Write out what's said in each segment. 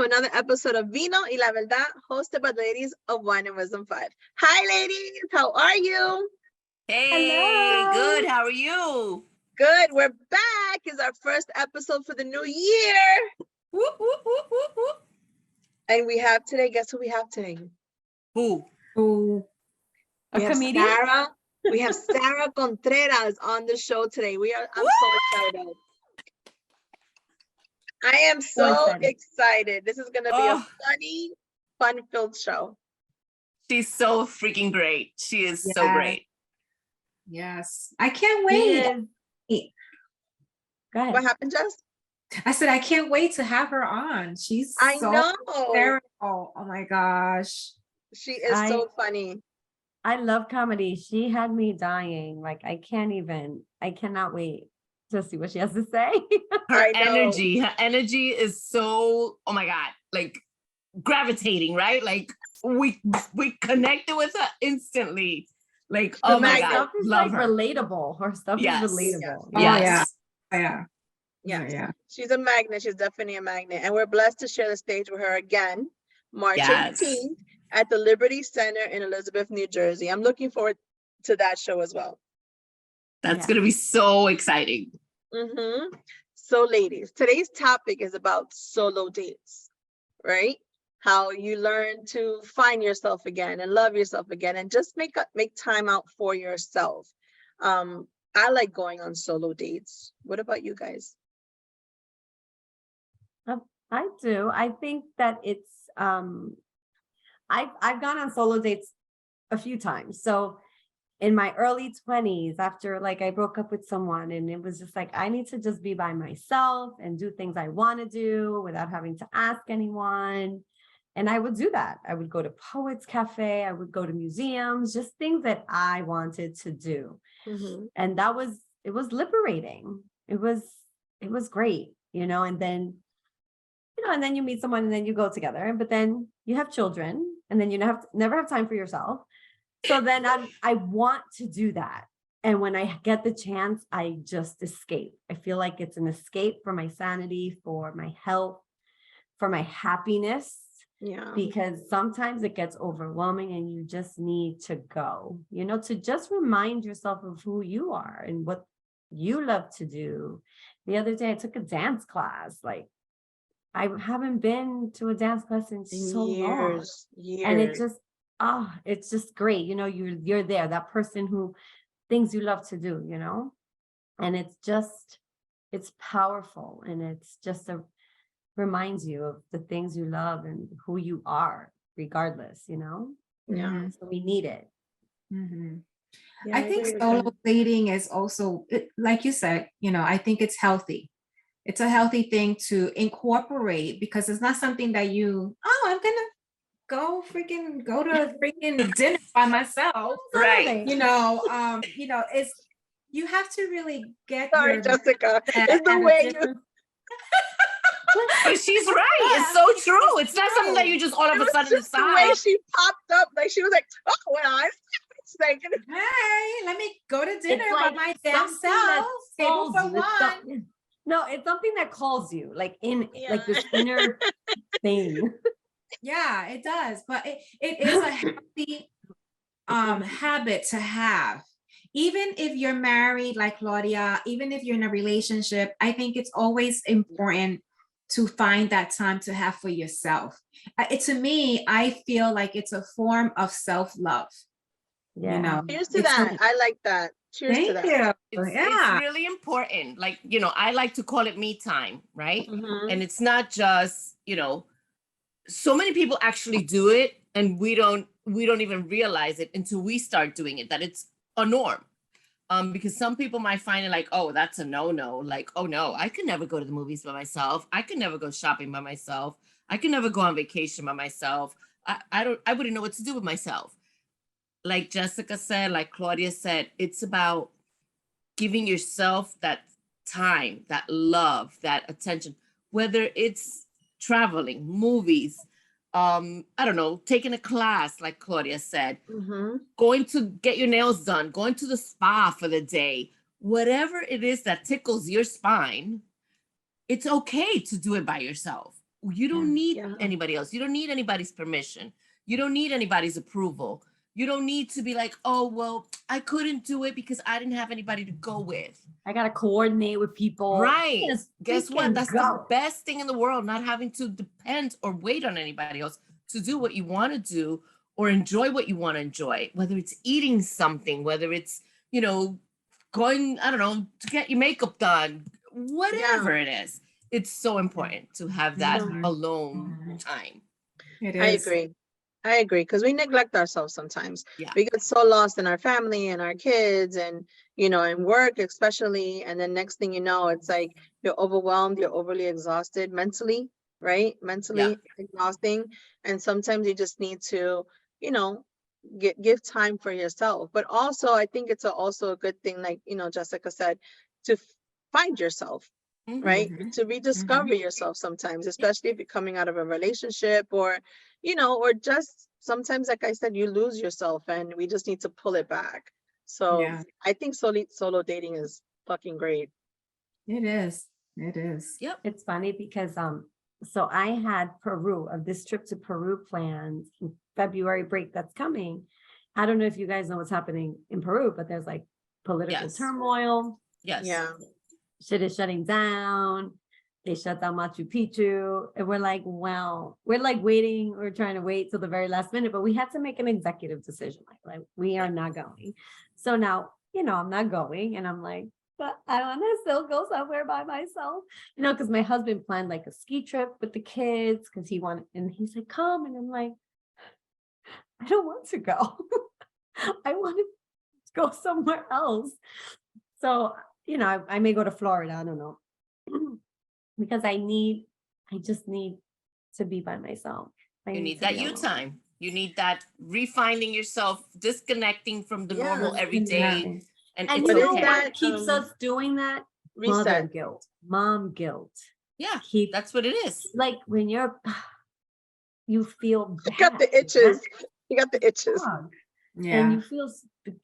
another episode of Vino y la Verdad, hosted by the ladies of Wine and Wisdom 5. Hi, ladies. How are you? Hey, Hello. good. How are you? Good. We're back. It's our first episode for the new year. Whoop, whoop, whoop, whoop, whoop. And we have today, guess who we have today? Who? We have comedian? Sara. We have Sara Contreras on the show today. I'm so excited. I am so excited. This is going to be a funny, fun-filled show. She's so freaking great. She is so great. Yes. I can't wait. Go ahead. What happened, Jess? I said, I can't wait to have her on. She's so hysterical. Oh my gosh. She is so funny. I love comedy. She had me dying. Like, I cannot wait to see what she has to say. Her energy is so, oh my God, like gravitating, right? Like we connected with her instantly. Like, oh my God, stuff is love like her. relatable. Her stuff is relatable. Yes. Yeah. She's a magnet. She's definitely a magnet. And we're blessed to share the stage with her again, March 18th at the Liberty Center in Elizabeth, New Jersey. I'm looking forward to that show as well. That's going to be so exciting. So ladies, today's topic is about solo dates, right? How you learn to find yourself again and love yourself again and just make time out for yourself. I like going on solo dates. What about you guys? I do. I think that it's I've gone on solo dates a few times. So in my early 20s, after like I broke up with someone and it was just like, I need to just be by myself and do things I want to do without having to ask anyone. And I would do that. I would go to Poets Cafe. I would go to museums, just things that I wanted to do. And it was liberating. It was great, and then, and then you meet someone and then you go together, but then you have children and then you never have time for yourself. So then I want to do that. And when I get the chance, I just escape. I feel like it's an escape for my sanity, for my health, for my happiness. Yeah. Because sometimes it gets overwhelming and you just need to go, to just remind yourself of who you are and what you love to do. The other day I took a dance class. Like, I haven't been to a dance class in so long. And it's just great. You're there, that person who things you love to do, and it's powerful. And it's just reminds you of the things you love and who you are, regardless, Yeah. So we need it. I think solo dating is also, like you said, I think it's healthy. It's a healthy thing to incorporate because it's not something that I'm gonna go to freaking dinner by myself, right? It's you have to really get. Sorry, Jessica. It's the way you. But she's right. It's so true. It's not something that you just all of a sudden decide. The way she popped up, like she was like, "Oh, well, I'm thinking, hey, let me go to dinner by my damn self. Table for one." No, it's something that calls you, like like this inner thing. Yeah, it does. But it is a healthy habit to have. Even if you're married, like Claudia, even if you're in a relationship, I think it's always important to find that time to have for yourself. To me, I feel like it's a form of self-love. Yeah. Cheers to that. I like that. Cheers to that. It's really important. Like, I like to call it me time, right? And it's not just, so many people actually do it and we don't even realize it until we start doing it, that it's a norm. Because some people might find it like, oh, that's a no-no. Like, oh no, I could never go to the movies by myself. I could never go shopping by myself. I could never go on vacation by myself. I wouldn't know what to do with myself. Like Jessica said, like Claudia said, it's about giving yourself that time, that love, that attention, whether it's traveling, movies, I don't know, taking a class, like Claudia said, going to get your nails done, going to the spa for the day, whatever it is that tickles your spine, it's okay to do it by yourself. You don't need Yeah. anybody else. You don't need anybody's permission. You don't need anybody's approval. You don't need to be like, oh, well, I couldn't do it because I didn't have anybody to go with. I gotta coordinate with people. Right. Just Guess what? freaking That's the go. best thing in the world, not having to depend or wait on anybody else to do what you want to do or enjoy what you want to enjoy, whether it's eating something, whether it's, you know, going, I don't know, to get your makeup done, whatever it is. It's so important to have that Mhm. alone time. It I is. agree. I agree, because we neglect ourselves sometimes. Yeah. We get so lost in our family and our kids and, you know, in work especially. And then next thing you know, it's like you're overwhelmed, you're overly exhausted mentally, right? Mentally exhausting. And sometimes you just need to, you know, give time for yourself. But also, I think it's also a good thing, like, you know, Jessica said, to find yourself, right? Mhm. To rediscover yourself sometimes, especially if you're coming out of a relationship or, you know, or just sometimes, like I said, you lose yourself and we just need to pull it back. So Yeah. I think solo dating is fucking great. It is. It is. Yep. It's funny because so I had Peru, of this trip to Peru planned in February break that's coming. I don't know if you guys know what's happening in Peru, but there's like political Yes. turmoil. Yes. Yeah. Shit is shutting down. They shut down Machu Picchu. And we're like, well, we're like waiting. We're trying to wait till the very last minute, but we had to make an executive decision. Like we are not going. So now, you know, I'm not going. And I'm like, but I want to still go somewhere by myself, you know, because my husband planned like a ski trip with the kids because he wanted, and he said, come. And I'm like, I don't want to go. I want to go somewhere else. So, you know, I may go to Florida. I don't know. Because I just need to be by myself. You need to that be you alone. time. You need that refinding yourself, disconnecting from the normal Yeah. everyday. Yeah. And And it's you know okay. what keeps us doing that? Mother Reset. guilt, mom guilt. Yeah, Keep that's what it is. like when you feel You got the bad, itches. You got the itches. and Yeah. you feel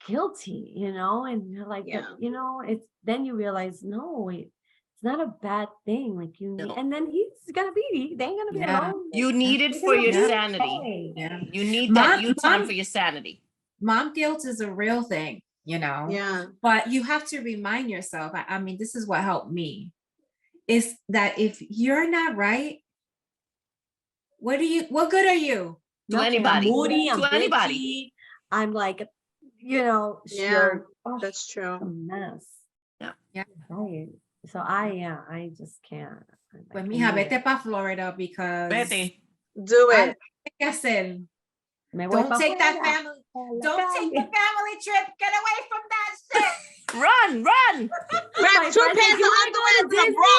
guilty, you know, and you're like, Yeah. you know, it's then you realize, no, it's not a bad thing. Like you need, No. and then they ain't gonna be Yeah. alone. You need it They're for gonna your be sanity. okay. Yeah. You need that Mom- you time mom- for your sanity. Mom guilt is a real thing, you know. Yeah. But you have to remind yourself. I mean, this is what helped me. Is that if you're not right, what good are you? To Nothing. anybody. I'm moody, I'm To anybody. bitchy, I'm like, you know, Yeah, oh, that's true. a mess. Yeah. Yeah. Right. So I just can't. Pues mija, vete para Florida because Vete. Do hay it. que hacer. Me voy Don't pa' take that fuera, family. a la Don't take the calle. family trip. Get away from that shit. Run. Grab My two friends pairs say, of "You wanna underwear go to and a bra.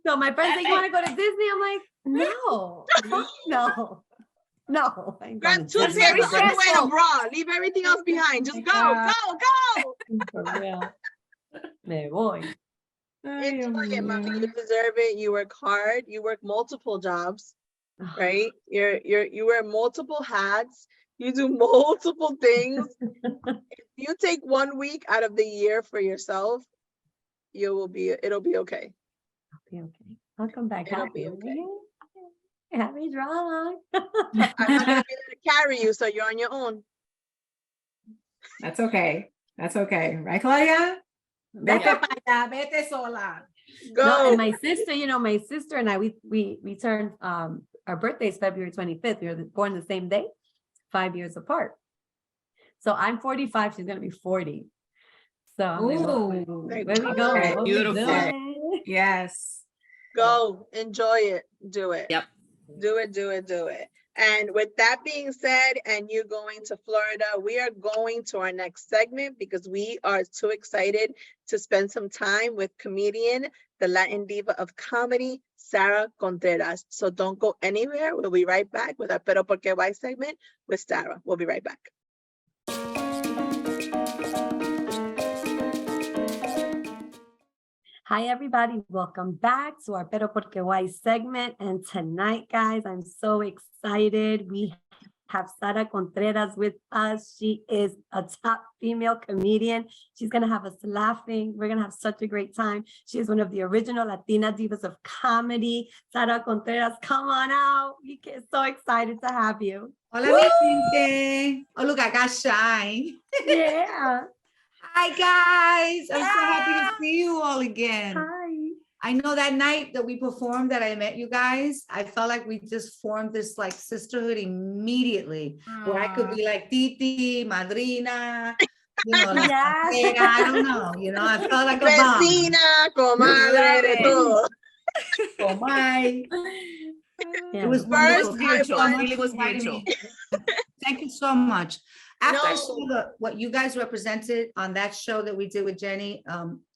So my friends say, Hey. you want to go to Disney? I'm like, no, no. I ain't going Grab to two That's Disney. pairs very of underwear and a stressful. bra. Leave everything else behind. Just go, God. go. For real. Me voy. Ay, Dios Enjoy it, mommy. mío. You deserve it. You work hard. You work multiple jobs, right? You wear multiple hats. You do multiple things. If you take 1 week out of the year for yourself, it'll be okay. I'll be okay. I'll come back It'll happy. be okay. Happy drama. I'm not gonna be there to carry you, so you're on your own. That's okay. That's okay. Right, Claudia? Vete Yeah. para allá. Vete sola. Go. No, and my sister and I, we turned our birthdays February 25th. We were born the same day, 5 years apart. So I'm 45, she's gonna be 40. So I'm like, Ooh. where we go? Okay, What we beautiful. doing? Yes. Go. Enjoy it. Do it. Yep. Do it. And with that being said, and you going to Florida, we are going to our next segment because we are too excited to spend some time with comedian, the Latin diva of comedy, Sara Contreras. So don't go anywhere. We'll be right back with our Pero Porque Why segment with Sara. We'll be right back. Hi, everybody. Welcome back to our Pero Porque Why segment. And tonight, guys, I'm so excited. We have Sara Contreras with us. She is a top female comedian. She's going to have us laughing. We're going to have such a great time. She is one of the original Latina divas of comedy. Sara Contreras, come on out. We get so excited to have you. Hola, mi gente. Oh, look, I got shy. Yeah. Hi, guys. I'm so happy to see you all again. Hi. I know that night that we performed that I met you guys, I felt like we just formed this like sisterhood immediately, where I could be like Titi, Madrina, you know, la Yes. soltera, I don't know, you know, I felt like a mom. Vecina, comadre, de todo. Oh my. Yeah. It was First, wonderful. Thank you so I much really for was inviting mutual. me. Thank you so much. After I No. saw what you guys represented on that show that we did with Jenny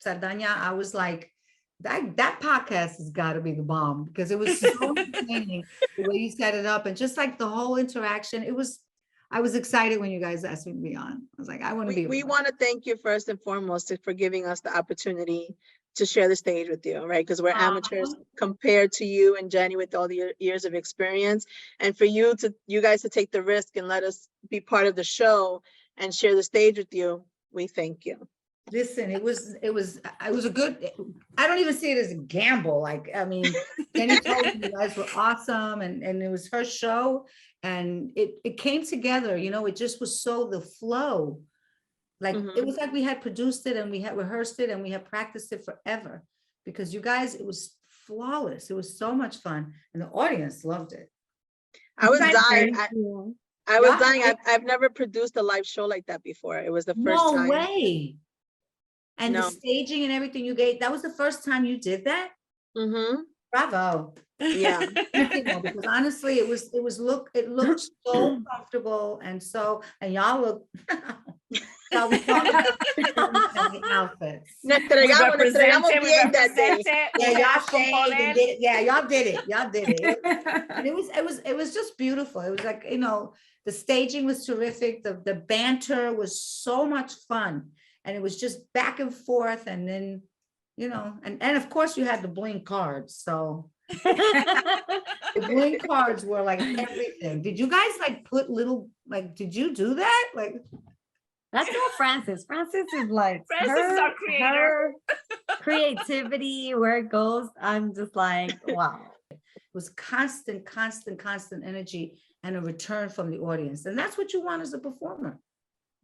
Sardana, I was like, that podcast has got to be the bomb, because it was so entertaining the way you set it up, and just like the whole interaction. I was excited when you guys asked me to be on. I was like, I want to be. We want to thank you first and foremost for giving us the opportunity to share the stage with you, right? Because we're amateurs compared to you and Jenny with all the years of experience. And for you guys to take the risk and let us be part of the show and share the stage with you, we thank you. Listen, it was a good, I don't even see it as a gamble. Like, I mean, Jenny told me you guys were awesome, and it was her show, and it came together, you know, it just was so the flow. Like, it was like we had produced it and we had rehearsed it and we had practiced it forever, because you guys, it was flawless. It was so much fun, and the audience loved it. I was dying. I was Yeah. dying. I've never produced a live show like that before. It was the first No time. way. And No. the staging and everything you gave, that was the first time you did that? Mm-hmm. Bravo. Yeah. Because honestly, it looked so comfortable, and y'all look how we talk about the outfits. Nos entregamos bien that day. Yeah, y'all shaved and did it. Yeah, y'all did it. Y'all did it. And it was just beautiful. It was like, you know, the staging was terrific. The banter was so much fun. And it was just back and forth. And then, you know, and of course you had the bling cards. So the bling cards were like everything. Did you guys like put little, like, did you do that? Like, That's all Francis. Francis is like, Francis is our creator. her creativity, where it goes. I'm just like, wow. it was constant energy and a return from the audience. And that's what you want as a performer.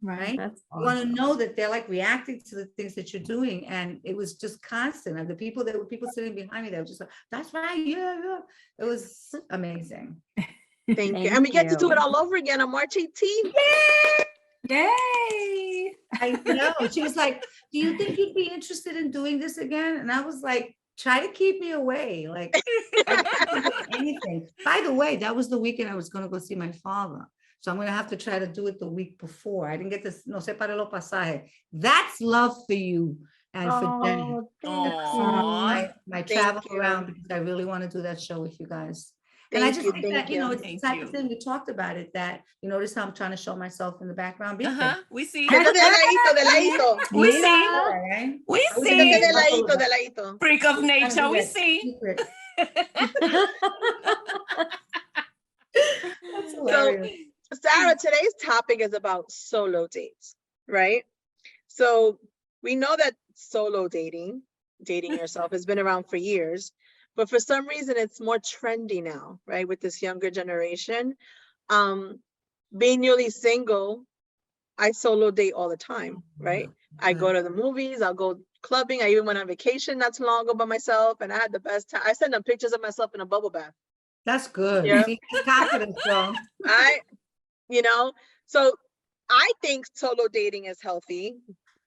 Right. That's You want to awesome. know that they're like reacting to the things that you're doing. And it was just constant. And the people sitting behind me, they were just like, that's right. Yeah. It was amazing. Thank you. And we get to do it all over again on March 18th. Yay! I know. She was like, do you think you'd be interested in doing this again? And I was like, try to keep me away. Like, anything. By the way, that was the weekend I was going to go see my father. So I'm going to have to try to do it the week before. I didn't get this, no separé los pasajes. That's love for you and for Jenny. Oh, thank Aw. you. My Thank travel you. around, because I really want to do that show with you guys. And I Thank just you. think Thank that, you know, you. it's the Thank type you. of thing we talked about it, that you notice how I'm trying to show myself in the background. Be We see. De ladito. We Yeah, see. right? We I was see. gonna De get buffalo ladito, de back. ladito. Freak of I was trying to nature, do we that see. secret. That's So, hilarious. Sarah, today's topic is about solo dates, right? So we know that solo dating yourself has been around for years, but for some reason it's more trendy now, right? With this younger generation. Being newly single, I solo date all the time, right? I go to the movies, I'll go clubbing. I even went on vacation not too long ago by myself, and I had the best time. I send them pictures of myself in a bubble bath. That's good. Yeah. See, that's confidence, though. So I think solo dating is healthy.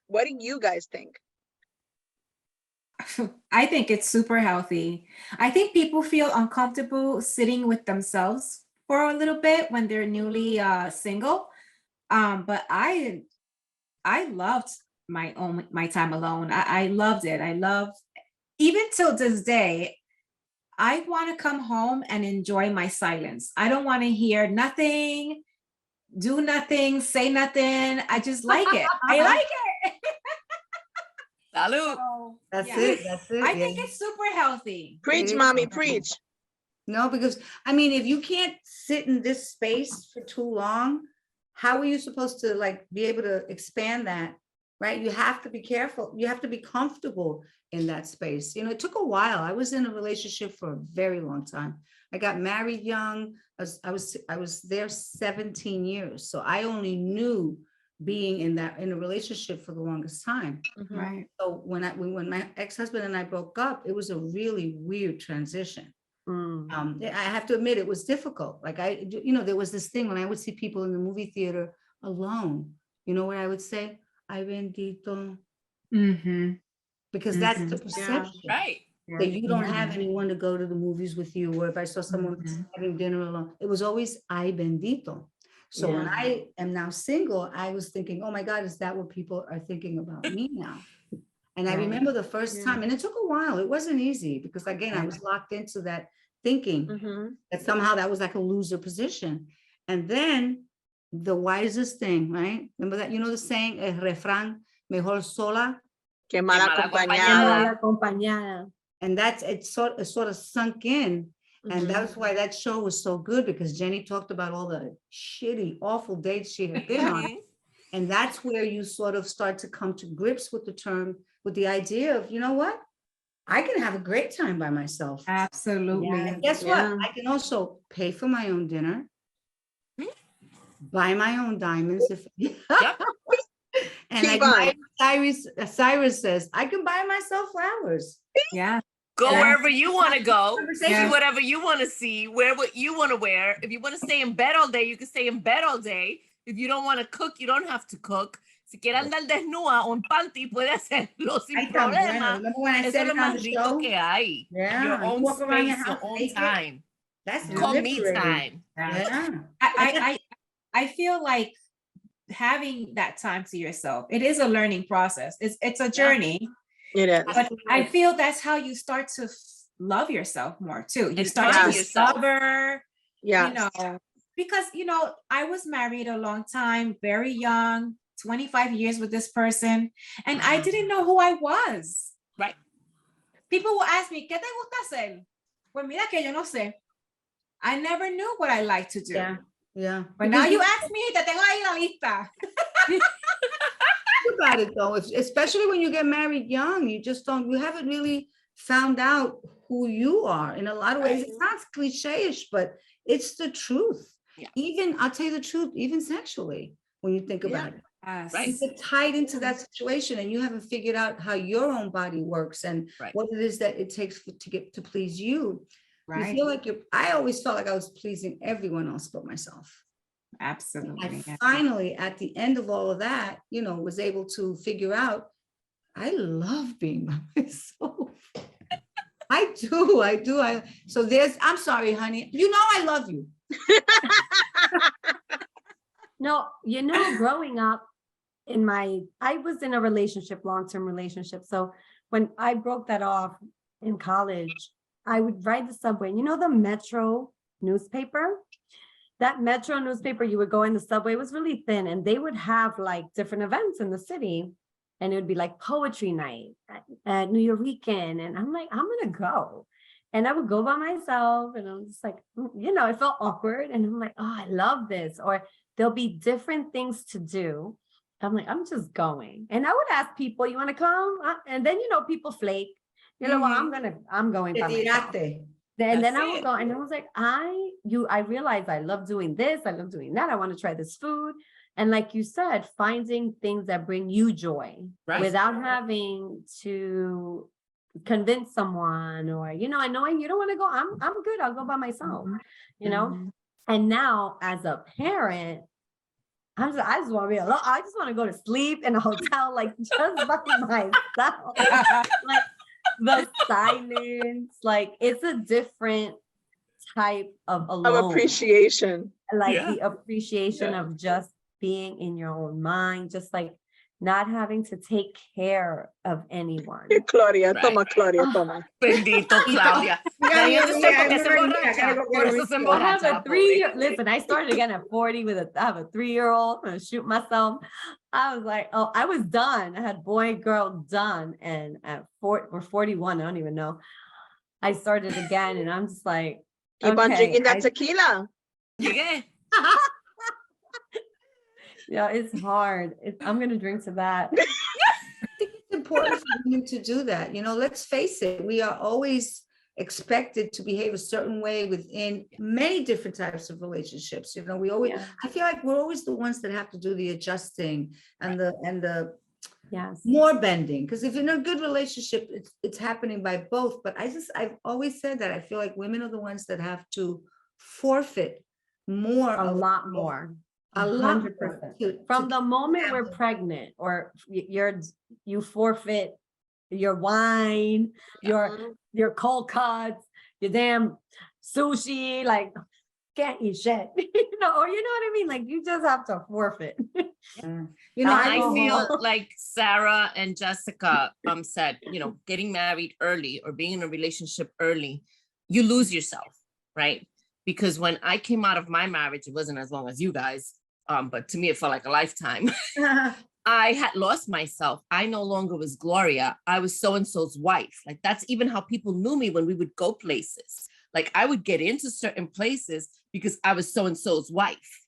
What do you guys think? I think it's super healthy. I think people feel uncomfortable sitting with themselves for a little bit when they're newly single. But I loved my time alone. I loved it. I love, even till this day, I want to come home and enjoy my silence. I don't want to hear nothing, do nothing, say nothing. I just like it. I like it. Salud. So, That's yeah. it. That's it. I yeah. think it's super healthy. Preach, is mommy, healthy. preach. No, because I mean, if you can't sit in this space for too long, how are you supposed to like be able to expand that? Right? You have to be careful. You have to be comfortable in that space. You know, it took a while. I was in a relationship for a very long time. I got married young. I was there 17 years. So I only knew being in a relationship for the longest time. Right. So when my ex-husband and I broke up, it was a really weird transition. I have to admit it was difficult. Like there was this thing when I would see people in the movie theater alone, you know what I would say? Ay bendito. Because that's the perception. Right. That you don't have anyone to go to the movies with you, or if I saw someone having dinner alone, it was always ay bendito. So when I am now single, I was thinking, oh my God, is that what people are thinking about me now? And I remember the first time, and it took a while. It wasn't easy because again, I was locked into that thinking that somehow that was like a loser position. And then the wisest thing, right? Remember that, you know, the saying, el refrán, mejor sola Que mal acompañada. And that's, it sort of sunk in. And that's why that show was so good, because Jenny talked about all the shitty, awful dates she had been on. And that's where you sort of start to come to grips with the idea of, you know what? I can have a great time by myself. Absolutely. And guess what? I can also pay for my own dinner, buy my own diamonds. And like Cyrus says, I can buy myself flowers. Yeah. Go wherever you want to go, see Yeah. whatever you want to see, wear what you want to wear. If you want to stay in bed all day, you can stay in bed all day. If you don't want to cook, you don't have to cook. Si quiere andar desnuda o en panty, puede hacerlo sin Ay, tan problema. bueno. Remember when I Eso said es lo it on más the rico show? que hay. Yeah, Your you own walk around your space, your house own naked. time. That's Call me liberating. time. Yeah. I feel like having that time to yourself, it is a learning process. It's a journey. It is. But I feel that's how you start to love yourself more too. You And start find to yourself. discover, Yeah. you know, because, you know, I was married a long time, very young, 25 years with this person, and I didn't know who I was. Right. People will ask me, ¿qué te gusta hacer? Pues mira que yo no sé. I never knew what I like to do. Yeah. But now you ask me, te tengo ahí la lista. Think about it though, especially when you get married young, you haven't really found out who you are. In a lot of ways, it sounds cliche-ish, but it's the truth. Yeah. Even, I'll tell you the truth, even sexually, when you think about it. Yes. Right. You get tied into that situation and you haven't figured out how your own body works and what it is that it takes to please you. Right. You feel like I always felt like I was pleasing everyone else but myself. Absolutely. I finally, at the end of all of that, you know, was able to figure out, I love being by myself. I do. So I'm sorry, honey. You know, I love you. No, you know, growing up I was in a relationship, long-term relationship. So when I broke that off in college, I would ride the subway. You know, the Metro newspaper? That Metro newspaper, you would go in the subway, it was really thin, and they would have like different events in the city. And it would be like poetry night at New Yorkican. And I'm like, I'm going to go. And I would go by myself. And I'm just like, you know, it felt awkward. And I'm like, oh, I love this. Or there'll be different things to do. I'm like, I'm just going. And I would ask people, you want to come? And then, you know, people flake. You know, well, I'm going by myself. And then I would go, and I was like, I realized I love doing this. I love doing that. I want to try this food. And like you said, finding things that bring you joy without having to convince someone or, you know, and knowing you don't want to go, I'm good. I'll go by myself, you know? And now as a parent, I just want to be alone. I just want to go to sleep in a hotel, like just by myself. Like the silence, like it's a different type of alone. Of appreciation. Like the appreciation of just being in your own mind, just like not having to take care of anyone. Claudia, toma, Claudia, toma. Bendito, Claudia. I have a 3-year, listen, I started again at 40 I have a 3-year-old. I'm gonna shoot myself. I was like, oh, I was done. I had boy, girl done. And at 41, I don't even know. I started again and I'm just like, Keep on Okay, drinking that tequila. Yeah. Yeah, it's hard. I'm gonna drink to that. It's important for women to do that. You know, let's face it, we are always expected to behave a certain way within many different types of relationships. You know, we always, Yeah. I feel like we're always the ones that have to do the adjusting and the Yes. more bending. Because if in a good relationship, it's happening by both. But I've always said that I feel like women are the ones that have to forfeit more, A lot more. a lot more 100%. From the moment we're pregnant, or you forfeit your wine, your cold cuts, your damn sushi, like can't eat shit, or you know what I mean? Like you just have to forfeit. You know, I Alcohol. feel like Sarah and Jessica said, getting married early or being in a relationship early, you lose yourself, right? Because when I came out of my marriage, it wasn't as long as you guys, but to me, it felt like a lifetime. I had lost myself. I no longer was Gloria. I was so-and-so's wife. Like that's even how people knew me when we would go places. Like I would get into certain places because I was so-and-so's wife.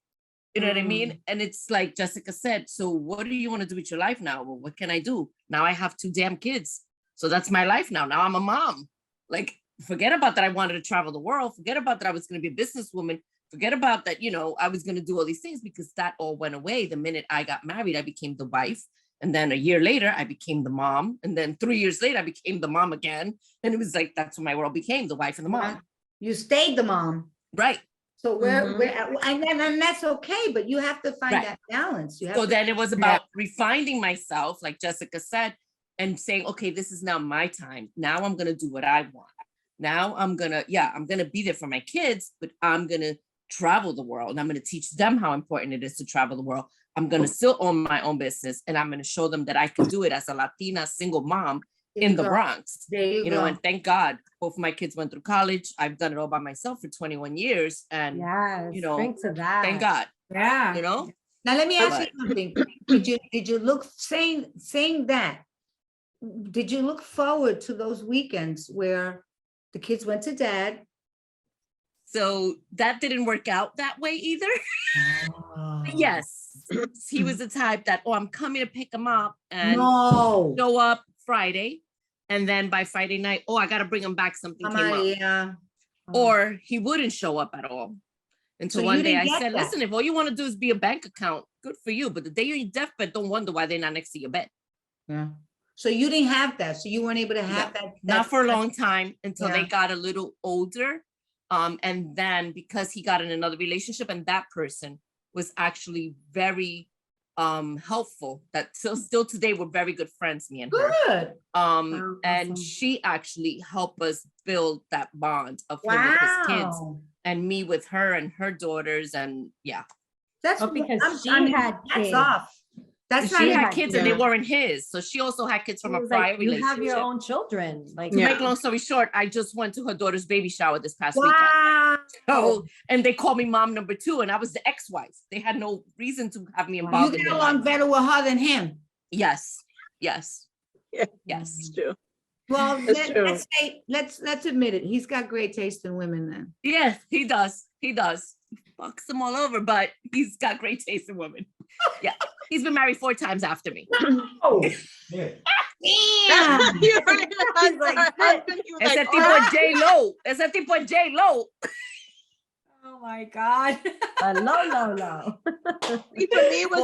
You know what I mean? And it's like Jessica said, so what do you want to do with your life now? Well, what can I do? Now I have 2 damn kids. So that's my life now. Now I'm a mom. Like, forget about that I wanted to travel the world. Forget about that I was going to be a businesswoman. Forget about that, I was going to do all these things because that all went away. The minute I got married, I became the wife. And then a year later, I became the mom. And then 3 years later, I became the mom again. And it was like, that's when my world became the wife and the mom. you stayed the mom. Right. So and that's okay, but you have to find Right. that balance. You have So to, then it was about refining myself, like Jessica said, and saying, okay, this is now my time. Now I'm going to do what I want. Now I'm going to be there for my kids, but I'm going to travel the world. And I'm going to teach them how important it is to travel the world. I'm going to still own my own business. And I'm going to show them that I can do it as a Latina single mom in the Bronx. There you go. And thank God both of my kids went through college. I've done it all by myself for 21 years. And, Yes, drink to that. thank God, Yeah. Now let me ask you something. Did you look saying that? Did you look forward to those weekends where the kids went to dad? So that didn't work out that way either. Yes, he was the type that, I'm coming to pick him up and show up Friday. And then by Friday night, I got to bring him back. Something came up. Or he wouldn't show up at all. Until one day I said, listen, if all you want to do is be a bank account, good for you. But the day you're in deathbed, don't wonder why they're not next to your bed. Yeah. So you didn't have that. So you weren't able to have that. Not for a long time until they got a little older. And then because he got in another relationship and that person was actually very helpful, that still today we're very good friends, me and her. Good. And she actually helped us build that bond of him with his kids and me with her and her daughters. And that's because she had kids. That's off. That's she had kids and they weren't his. So she also had kids from a prior relationship. You have your own children. Like, to make long story short, I just went to her daughter's baby shower this past wow. weekend. So, and they called me mom number 2, and I was the ex-wife. They had no reason to have me involved. You get along better with her than him. Yes. Yes. It's true. Well, let's admit it. He's got great taste in women then. Yes, he does. He fucks them all over, but he's got great taste in women. Yeah. He's been married 4 times after me. Oh. Yeah. Ese tipo es J-Lo. Ese tipo es J-Lo. Oh my God. Low. For me, it was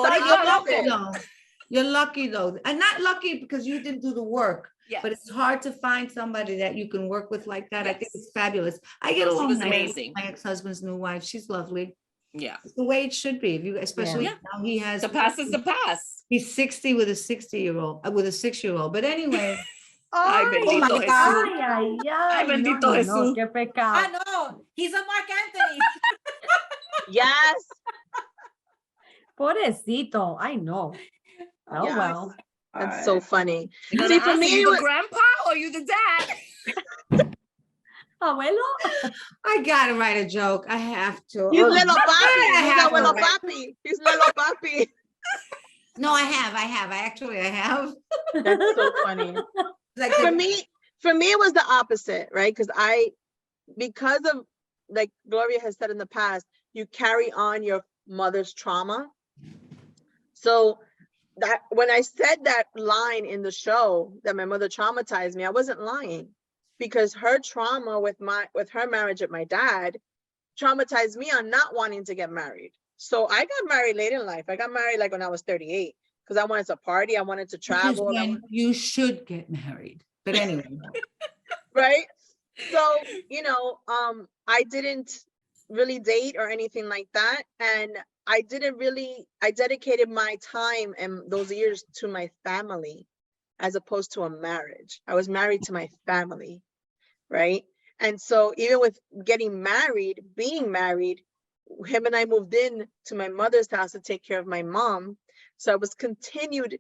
You're lucky though. And not lucky because you didn't do the work. Yes. But it's hard to find somebody that you can work with like that. Yes. I think it's fabulous. I get along was nice amazing. with my ex-husband's new wife. She's lovely. Yeah. It's the way it should be. If you, especially now he has the past is the past. He's 60 with a 60-year-old, with a 6-year-old. But anyway. Ay, bendito Jesús. Ay, bendito Jesús. Qué pecado. No, he's a Mark Anthony. Yes. Pobrecito. I know. Oh, Yes. well. That's so funny. See, for me, you the grandpa or you the dad? Abuelo? I gotta write a joke. I have to. He's little papi. I He's have little to papi. He's little papi. No, I have. I have. That's so funny. Like For me, it was the opposite, right? Because of like Gloria has said in the past, you carry on your mother's trauma. So that when I said that line in the show that my mother traumatized me, I wasn't lying, because her trauma with her marriage with my dad traumatized me on not wanting to get married. So I got married late in life. I got married like when I was 38 because I wanted to party. I wanted to Which is travel. when you should get married. But anyway. Right. So, I didn't really date or anything like that. And I dedicated my time and those years to my family as opposed to a marriage. I was married to my family. Right. And so even with being married, him and I moved in to my mother's house to take care of my mom. So I was continued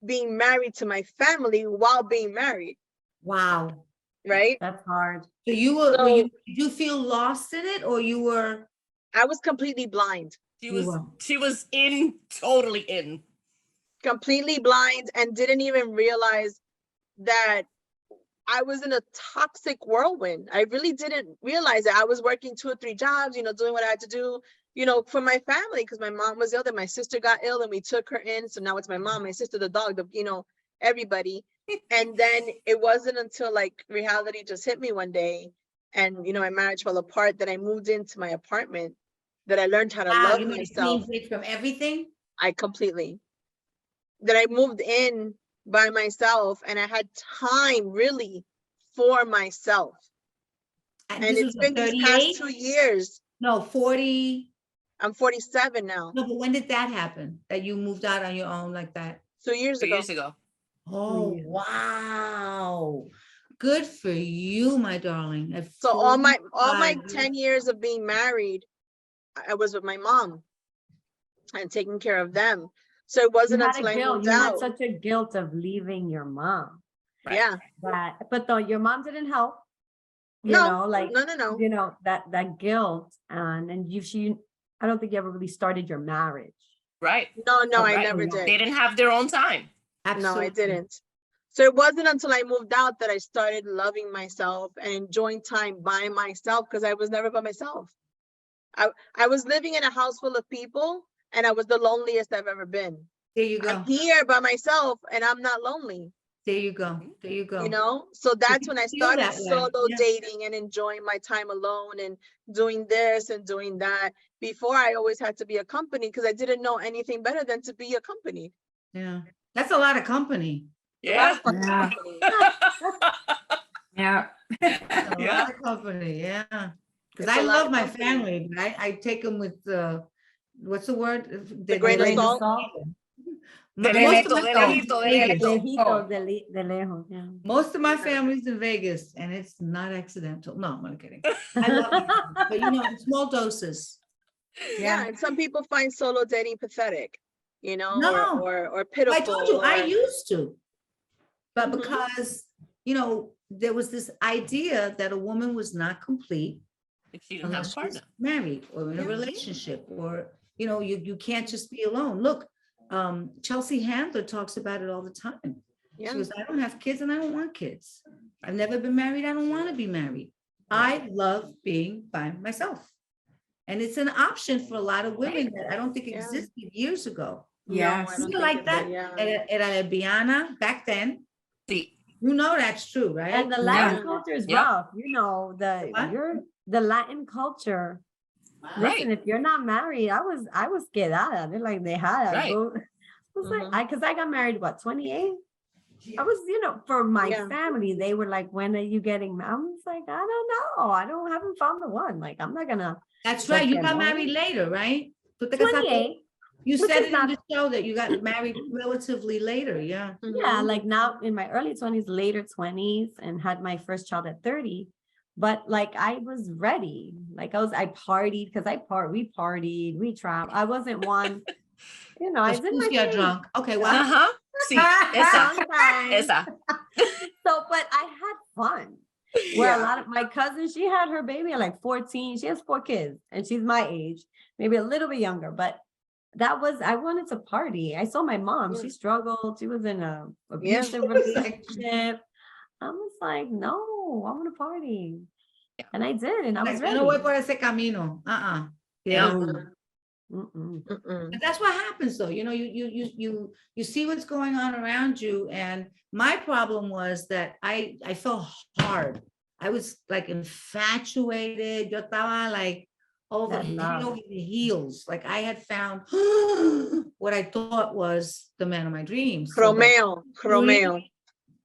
being married to my family while being married. Wow. Right. That's hard. So did you feel lost in it, or you were? I was completely blind. She was totally in. Completely blind, and didn't even realize that I was in a toxic whirlwind. I really didn't realize that I was working 2 or 3 jobs, doing what I had to do, for my family, because my mom was ill, then my sister got ill and we took her in. So now it's my mom, my sister, the dog, everybody. And then it wasn't until like reality just hit me one day and, my marriage fell apart, that I moved into my apartment, that I learned how to love You made myself. a clean break from everything? That I moved in by myself and I had time really for myself. And it's been these past 2 years. No, 40. I'm 47 now. No, but when did that happen? That you moved out on your own like that? 2 years 2 ago. years ago. Oh, wow. Good for you, my darling. So all my 45 10 years of being married, I was with my mom and taking care of them. So it wasn't until I moved You had out. such a guilt of leaving your mom. Right. Yeah. But though your mom didn't help. No. That guilt, and I don't think you ever really started your marriage. Right. No, I Right. never did. They didn't have their own time. Absolutely. No, I didn't. So it wasn't until I moved out that I started loving myself and enjoying time by myself, because I was never by myself. I was living in a house full of people and I was the loneliest I've ever been. There you go. I'm here by myself and I'm not lonely. There you go. There you go. So that's when I started that way. solo Yeah. dating and enjoying my time alone and doing this and doing that. Before, I always had to be accompanied because I didn't know anything better than to be accompanied. Yeah. That's a lot of company. Yeah. Yeah. Yeah. That's a lot of company. Yeah. Because I love my family, but I take them with what's the word? The grain of salt. Most of my family's Lejito, in Vegas. Lejito, de lejos, yeah. Most of my family's in Vegas, and it's not accidental. No, I'm kidding. I love you, but in small doses. Yeah, and some people find solo dating pathetic, No. or pitiful. I told you I used to, but Mhm. because there was this idea that a woman was not complete If she didn't have unless a she was partner. married or in a relationship, or you can't just be alone. Look, Chelsea Handler talks about it all the time. Yeah. She goes, I don't have kids and I don't want kids. I've never been married. I don't want to be married. I love being by myself. And it's an option for a lot of women that I don't think Yeah. existed years ago. Yes. No, I don't People think like that. yeah. Era lesbiana back then. See, That's true, right? And the Latin Yeah. culture is Yep. rough. What? The Latin culture. Listen, if you're not married, I was quedada. They're like, they had Right. go. I was like, because I got married, 28? I was, for my Yeah. family, they were like, when are you getting married? I was like, I don't know. Haven't found the one. Like, I'm not gonna. That's right. You got married later, right? 28. You which said is it in not- the show that you got married relatively later. Yeah. Yeah, Mhm. like now in my early 20s, later 20s, and had my first child at 30. But like I was ready. Like I partied because we partied, we traveled. I wasn't one, I did my Get thing. drunk. Okay, well. uh-huh. See, esa. So, but I had fun. Where a Yeah. lot of my cousins, she had her baby at like 14. She has 4 kids and she's my age, maybe a little bit younger, but I wanted to party. I saw my mom, Yeah. she struggled. She was in a abusive relationship. I was like, no, I want to party. And I did, and I was Like, ready. no voy por ese camino. Yeah. Mm-mm. But that's what happens though. You know, you see what's going on around you. And my problem was that I felt hard. I was like infatuated. Yo estaba like over That head love. over the heels. Like I had found what I thought was the man of my dreams. So by Romeo.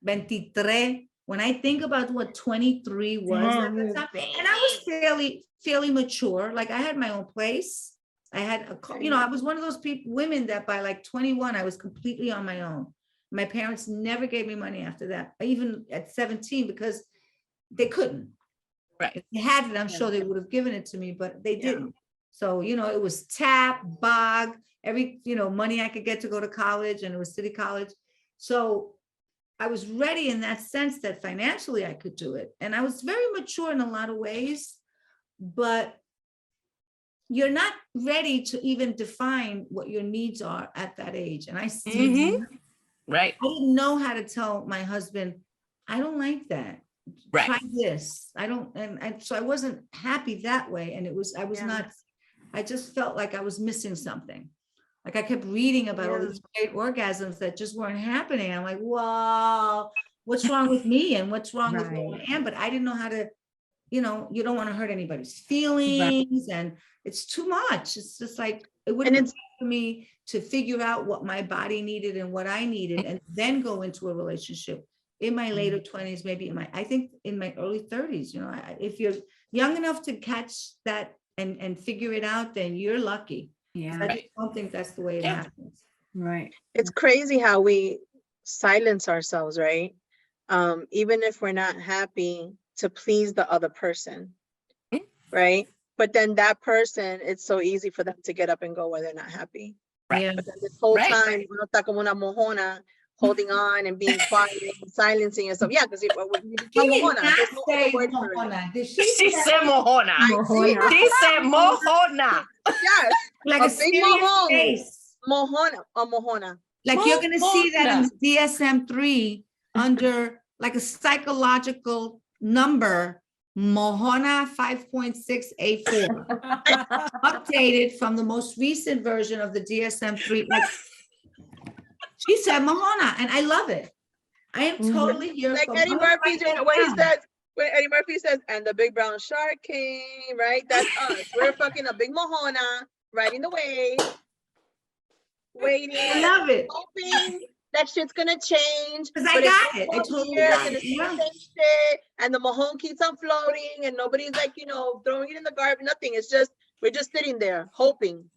23, when I think about what 23 was at Damn, the you time, baby. and I was fairly mature. Like I had my own place. I had I was one of those women that by like 21, I was completely on my own. My parents never gave me money after that, even at 17, because they couldn't. Right. If they had it, I'm sure they would have given it to me, but they didn't. So, it was tap, bog, every, money I could get to go to college, and it was city college. So I was ready in that sense that financially I could do it. And I was very mature in a lot of ways, but you're not ready to even define what your needs are at that age. And I still, Right. I didn't know how to tell my husband, I don't like that. Right. Try this. I don't, and so I wasn't happy that way. And I was not, I just felt like I was missing something. Like I kept reading about all these great orgasms that just weren't happening. I'm like, wow, what's wrong with me? And what's wrong with who I am? But I didn't know how to, you don't want to hurt anybody's feelings, and it's too much. It's just like, it wouldn't be for me to figure out what my body needed and what I needed, and then go into a relationship in my later 20s, maybe I think in my early 30s. If you're young enough to catch that and figure it out, then you're lucky. Yeah. I just don't think that's the way it happens. Right. It's crazy how we silence ourselves, right? Even if we're not happy, to please the other person, right? But then that person, it's so easy for them to get up and go where they're not happy. Right. Yeah. But then this whole time, uno está como una mojona, holding on and being quiet and silencing yourself. Yeah, because when you become mojona, there's no other word for it. Did She said mojona. Mojona. She said mojona. Yes, like a a big serious mojón. face? Mojona, a mojona. Like you're gonna see that Mojona. in DSM-3 under like a psychological number, Mojona 5.6A4, updated from the most recent version of the DSM-3. Like, she said Mojona, and I love it. I am totally here. Like for Eddie Mojona Murphy, right when he now. says, when Eddie Murphy says, and the big brown shark came, right? That's us. We're fucking a big mojona, riding the wave, waiting, I love it. hoping that shit's gonna change. Because I but it's got it. I all totally here, got and it. it's the Yeah. same shit, and the mojon keeps on floating, and nobody's like, throwing it in the garbage, nothing. It's just, we're just sitting there hoping.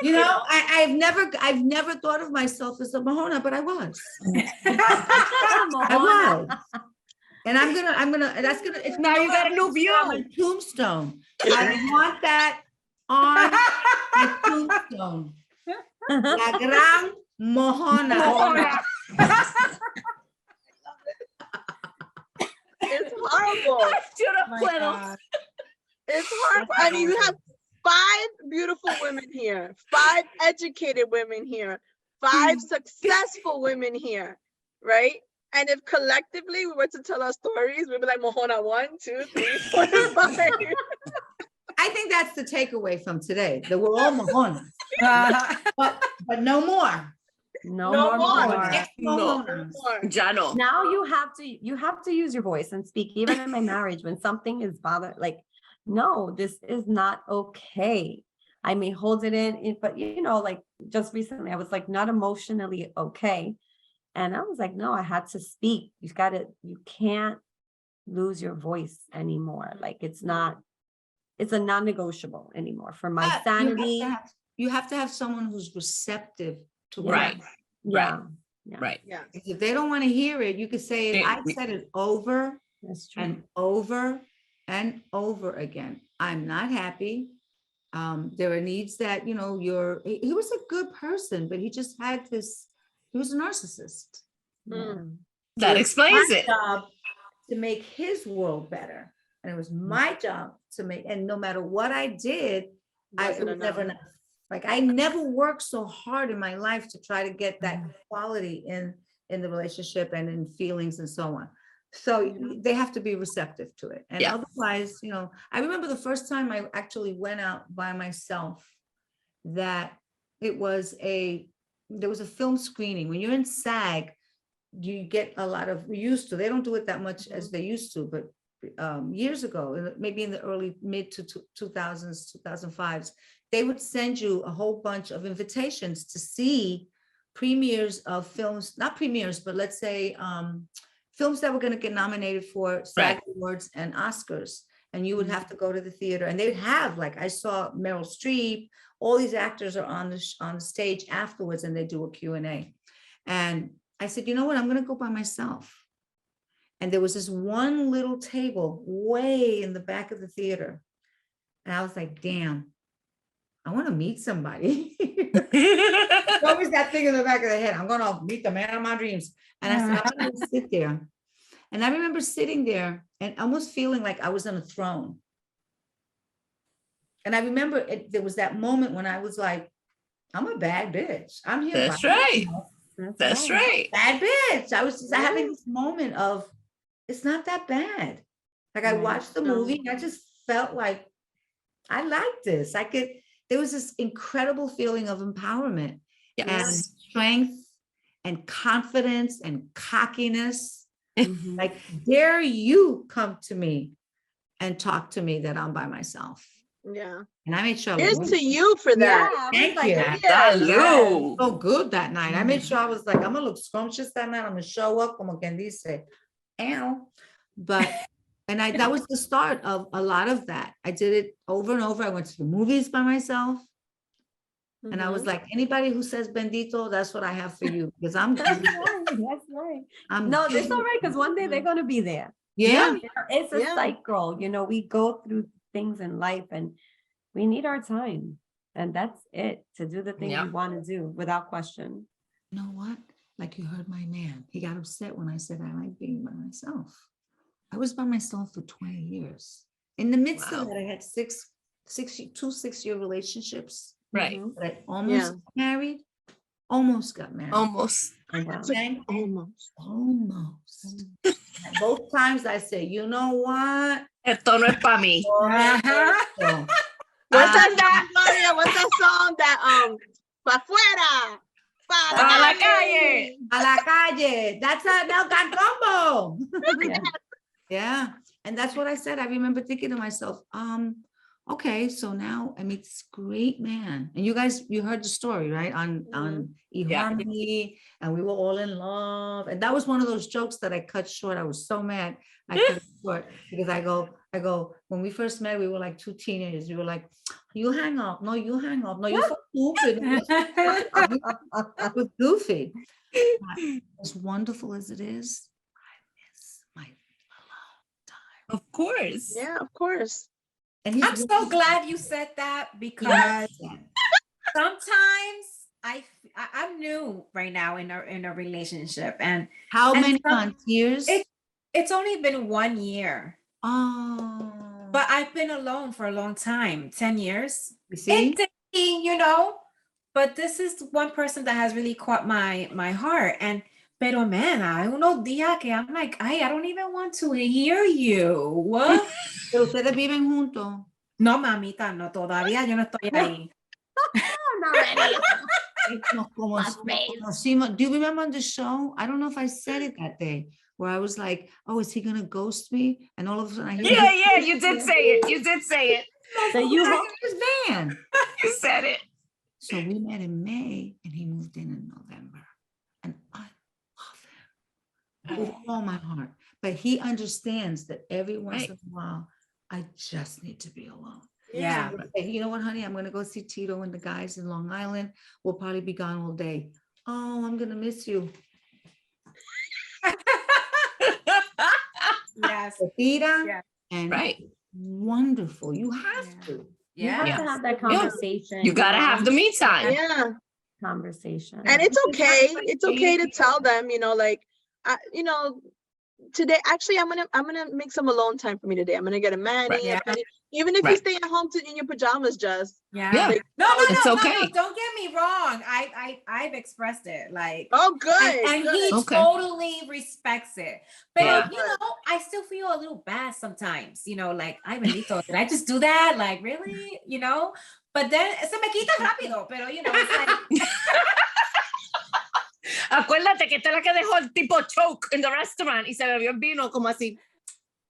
I've never thought of myself as a Mojona, but I was. I was. And that's gonna, it's Now you got a new view. on my tombstone. I want that on my tombstone. La gran Mojona. Mojona. It's horrible. Yo no My puedo. God. It's horrible. I mean, you have 5 beautiful women here, 5 educated women here, 5 successful women here, right? And if collectively we were to tell our stories, we'd be like Mojona 1, 2, 3, 4, 5. I think that's the takeaway from today, that we're all Mojonas. But no more. No No more. more. No. Mojonas. Ya no. Now you have to use your voice and speak. Even in my marriage, when something is bothering, like, no, this is not okay. I may hold it in, but like just recently, I was like not emotionally okay. And I was like, no, I had to speak. You can't lose your voice anymore. Like it's a non-negotiable anymore for my But sanity. you have to have someone who's receptive to what Right. Yeah. Right. Yeah. If they don't want to hear it, you could say it. Yeah, I've said it over That's true. and over and over again. I'm not happy. There are needs that, he was a good person, but he just had he was a narcissist. That explains My it. job to make his world better. And it was my job to make, and no matter what I did, it Wasn't was never enough. enough. Like I never worked so hard in my life to try to get that quality in the relationship and in feelings and so on. So they have to be receptive to it. And Yeah. otherwise, you know, I remember the first time I actually went out by myself, that there was a film screening. When you're in SAG, you get a lot of, we used to, they don't do it that much as they used to, but years ago, maybe in the early mid to 2000s, 2005s, they would send you a whole bunch of invitations to see premieres of films, not premieres, but let's say films that were going to get nominated for SAG Awards and Oscars. And you would have to go to the theater, and they'd have, like, I saw Meryl Streep, all these actors are on the stage afterwards, and they do a Q&A. And I said, you know what, I'm going to go by myself. And there was this one little table way in the back of the theater. And I was like, damn, I want to meet somebody. Always that thing in the back of the head. I'm going to meet the man of my dreams. And I said, I'm going to sit there. And I remember sitting there and almost feeling like I was on a throne. And I remember there was that moment when I was like, I'm a bad bitch. I'm here. That's right. That's right. Bad bitch. I was just having this moment of, it's not that bad. Like, I watched the movie and I just felt like I liked this. There was this incredible feeling of empowerment and strength and confidence and cockiness. Like, dare you come to me and talk to me that I'm by myself. Yeah. And I made sure. Here's to you for that. Thank like, you. Salud. So good that night. I made sure I was like, I'm gonna look scrumptious that night. I'm gonna show up, como quien dice, ow. But that was the start of a lot of that. I did it over and over. I went to the movies by myself. And I was like, anybody who says bendito, that's what I have for you. Because I'm That's right. No, that's all right, because one day they're gonna be there. Yeah. It's a cycle. You know, we go through things in life and we need our time. And that's it, to do the things we want to do without question. You know what? Like, you heard my man. He got upset when I said I like being by myself. I was by myself for 20 years. In the midst of that, I had two 6-year relationships. Right. But I almost got married. Almost got married. Almost. Almost. Both times I say, you know what? Esto no es para mí. What's that, Gloria? What's that song that pa' fuera, Para la calle. A la calle. That's a Nelcan combo. Yeah. And that's what I said. I remember thinking to myself, okay, so now I meet this great man. And you heard the story, right? On eHarmony, and we were all in love. And that was one of those jokes that I cut short. I was so mad. I cut it short because I go, when we first met, we were like two teenagers. We were like, you hang up. No, you hang up. No, you're so stupid. It was goofy. But as wonderful as it is, I miss my alone time. Of course. Yeah, of course. And I'm so glad you said that, because sometimes I'm new right now in a relationship, and how many months, years? It's only been 1 year. Oh, But I've been alone for a long time, 10 years. you see? You know, but this is one person that has really caught my heart. And pero man, hay unos días que I'm like, I don't even want to hear you. What? ¿Ustedes viven juntos? No, mamita, no, todavía yo no estoy ahí. Not ready. Do you remember the show? I don't know if I said it that day, where I was like, oh, is he gonna ghost me? And all of a sudden I hear You did say it. You did say it. So you his van. You said it. So we met in May and he moved in November. And I love him with all my heart. But he understands that every once in a while, I just need to be alone. Yeah. So, you know what, honey? I'm going to go see Tito and the guys in Long Island. We'll probably be gone all day. Oh, I'm going to miss you. Yes. Tita, and Right. wonderful. You have to. You have to have that conversation. You gotta have the me time. Yeah. Conversation. And it's okay. It's okay to tell them, like, today, actually, I'm gonna make some alone time for me today. I'm gonna get a mani. Yeah. Even if you stay at home in your pajamas, just. Yeah. Yeah. No, It's okay. no, don't get me wrong. I've expressed it, like. Oh, good. And good. he Okay. totally respects it. But Yeah. you know, I still feel a little bad sometimes, you know, like, ay, bendito, did I just do that? Like, really? You know? But then se me quita rápido, pero you know, it's like Acuérdate que esta es la que dejó el tipo choke in the restaurant y se bebió el vino como así.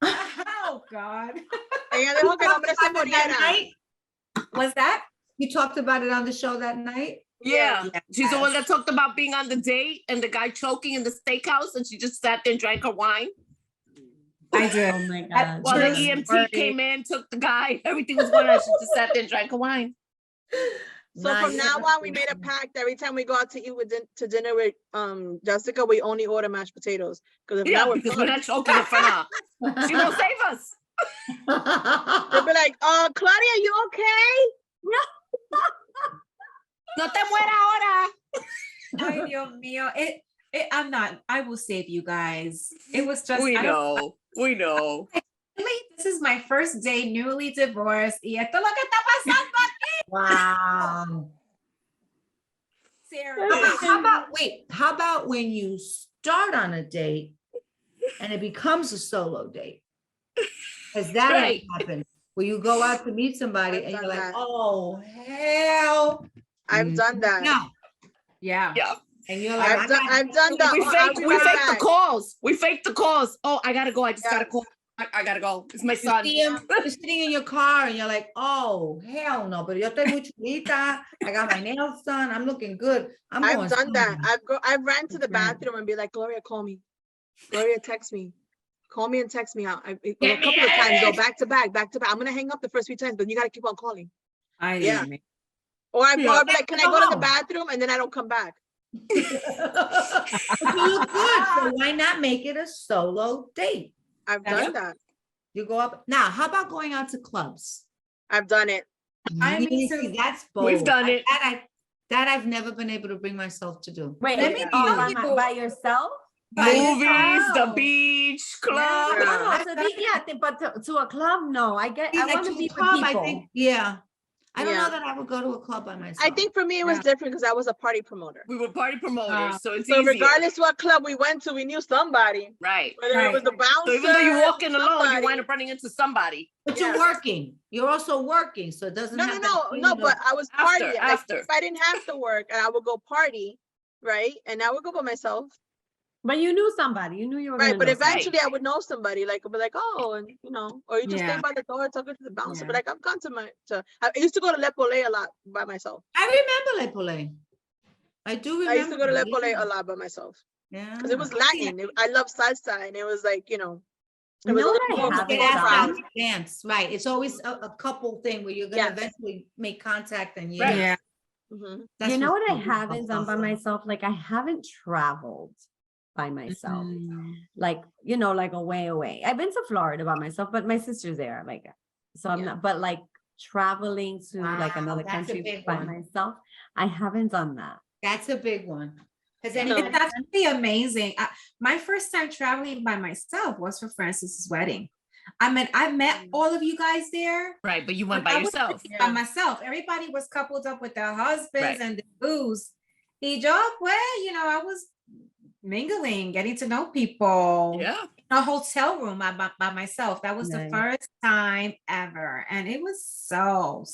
oh God. Ella dejó que el hombre se About it that muriera. night? Was that? You talked about it on the show that night? Yeah. Yes. She's the one that talked about being on the date and the guy choking in the steakhouse and she just sat there and drank her wine. I do. Oh my God. While the True EMT story. came in, took the guy, everything was going on. She just sat there and drank her wine. So Nah, from you now never- on, we made a pact. Every time we go out to eat to dinner with Jessica, we only order mashed potatoes. Because if Yeah, not, because we're not choking in front of her. She won't save us. they'll be like, Claudia, you okay? No te muera ahora. Ay, Dios mío. I'm not, I will save you guys. It was just, We I don't- know. We know. really, this is my first day newly divorced. Y esto es lo que está pasando aquí. Wow. Sarah. How about when you start on a date and it becomes a solo date? Has that ever Right. happened? Where you go out to meet somebody I've and done you're like, that. oh, hell I've done that. no. Yeah. Yeah. And you're like, I've done that. We Oh, I'll faked be we right faked the back. calls. We faked the calls. Oh, I gotta go. I just gotta Yes. call. I gotta go. It's my you son. see him, you're sitting in your car and you're like, oh, hell no, but yo estoy muy chulita. I got my nails done. I'm looking good. I'm I've going done that. somewhere. I've ran to the That's right. bathroom and be like, Gloria, call me. Gloria, text me. Call me and text me out. A Get me couple of out of times, go this. back to back, back to back. I'm gonna hang up the first few times, but you gotta keep on calling. Ay, Yeah. Dios mío. Or I'll be like, can I go to the Hello. bathroom? And then I don't come back. But you look good, so why not make it a solo date? I've That's- done that. You go up. Now, how about going out to clubs? I've done it. I mean, You so- see, that's bold. We've done it. That I've never been able to bring myself to do. Wait, Let me oh, tell you- by yourself? By Movies, the yourself. beach, club. Yeah. No, no, but to a club, no. I See, want like, to to be a club, with I people. think, yeah. I don't Yeah. know that I would go to a club by myself. I think for me, it was Yeah. different because I was a party promoter. We were party promoters, so it's So easier. regardless what club we went to, we knew somebody. Right. Whether it was the bouncer. So even though you're walking alone, you somebody. wind up running into somebody. But Yeah. you're working. You're also working, so it doesn't No, have no, that no, feeling no, of- but I was After, partying. Like, after. if I didn't have to work and I would go party, right? And I would go by myself. But you knew somebody. You knew you were Right. gonna But know somebody. eventually I would know somebody, like, I'd be like, oh, and you know, or you just Yeah. stand by the door, talking to the bouncer. Yeah. But like, I've gone I used to go to Le Pollet a lot by myself. I remember Le Pollet. I do remember. I used to go to Le that, Pollet yeah. a lot by myself. Yeah. Because it was Latin. I love salsa, and it was like, you know, it You was a know little what I more haven't Get more asked done? out to dance, right? It's always a couple thing where you're gonna Yes. eventually make contact and Right. Yeah. Mhm. that's You know what I what's haven't done by awesome. myself? Like I haven't traveled by myself. Mm. Like, you know, like away. I've been to Florida by myself, but my sister's there. Like, so I'm Yeah. not, but like traveling to like Wow, another that's a country big by one. myself, I haven't done that. That's a big one. Has No. anyone? It's actually amazing. My first time traveling by myself was for Francis's wedding. I mean, I met all of you guys there. Right, but you went but by I was yourself. by myself. Everybody was coupled up with their husbands Right. and the booze. Y yo, pues, you know, I was mingling, getting to know people. Yeah. In a hotel room by myself. That was the Nice. first time ever. And it was so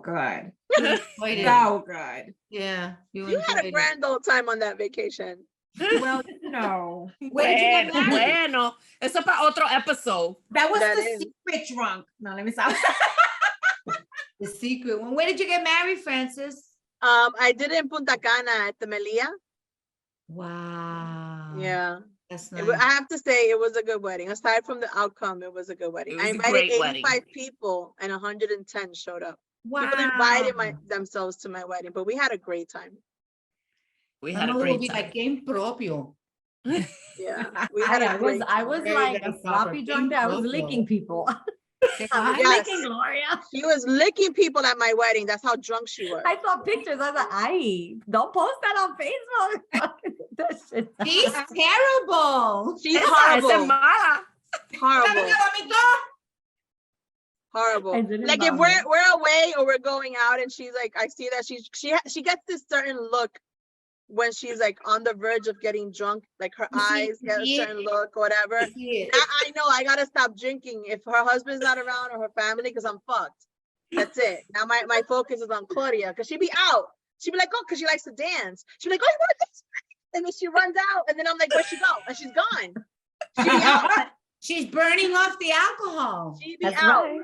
good. Enjoyed it. So good. Yeah, you You had enjoyed a it. grand old time on that vacation. Well, you know, Where did you get Bueno, married? bueno. Eso para otro episode. that was That the is. secret drunk. No, let me stop. The secret one. Where did you get married, Francis? I did it in Punta Cana at the Melia. Wow. Yeah. That's I nice. have to say it was a good wedding. Aside from the outcome, it was a good wedding. It I was a invited great 85 wedding. people and 110 showed up. Wow. People invited themselves to my wedding, but we had a great time. We My had a mother will great be time. like game propio. Yeah. We had a I great was Very, like very a sloppy proper. drunk there. I was Pink licking people. Say I was what? Yes. licking Gloria. She was licking people at my wedding. That's how drunk she was. I saw pictures. I was like, "Ay, don't post that on Facebook." That shit. She's terrible. She's Esa es horrible. mala. Horrible. I Horrible. didn't Like if vomit. we're away or we're going out and she's like, I see that she gets this certain look when she's like on the verge of getting drunk, like her You see- eyes get a see it? certain look or whatever. I see it. I know I gotta stop drinking if her husband's not around or her family, because I'm fucked. That's it. Now my focus is on Claudia, because she be out. She be like, oh, because she likes to dance. She be like, oh, you want to dance? And then she runs out, and then I'm like, where'd she go? And she's gone. She be out. She's burning off the alcohol. She be That's out. right.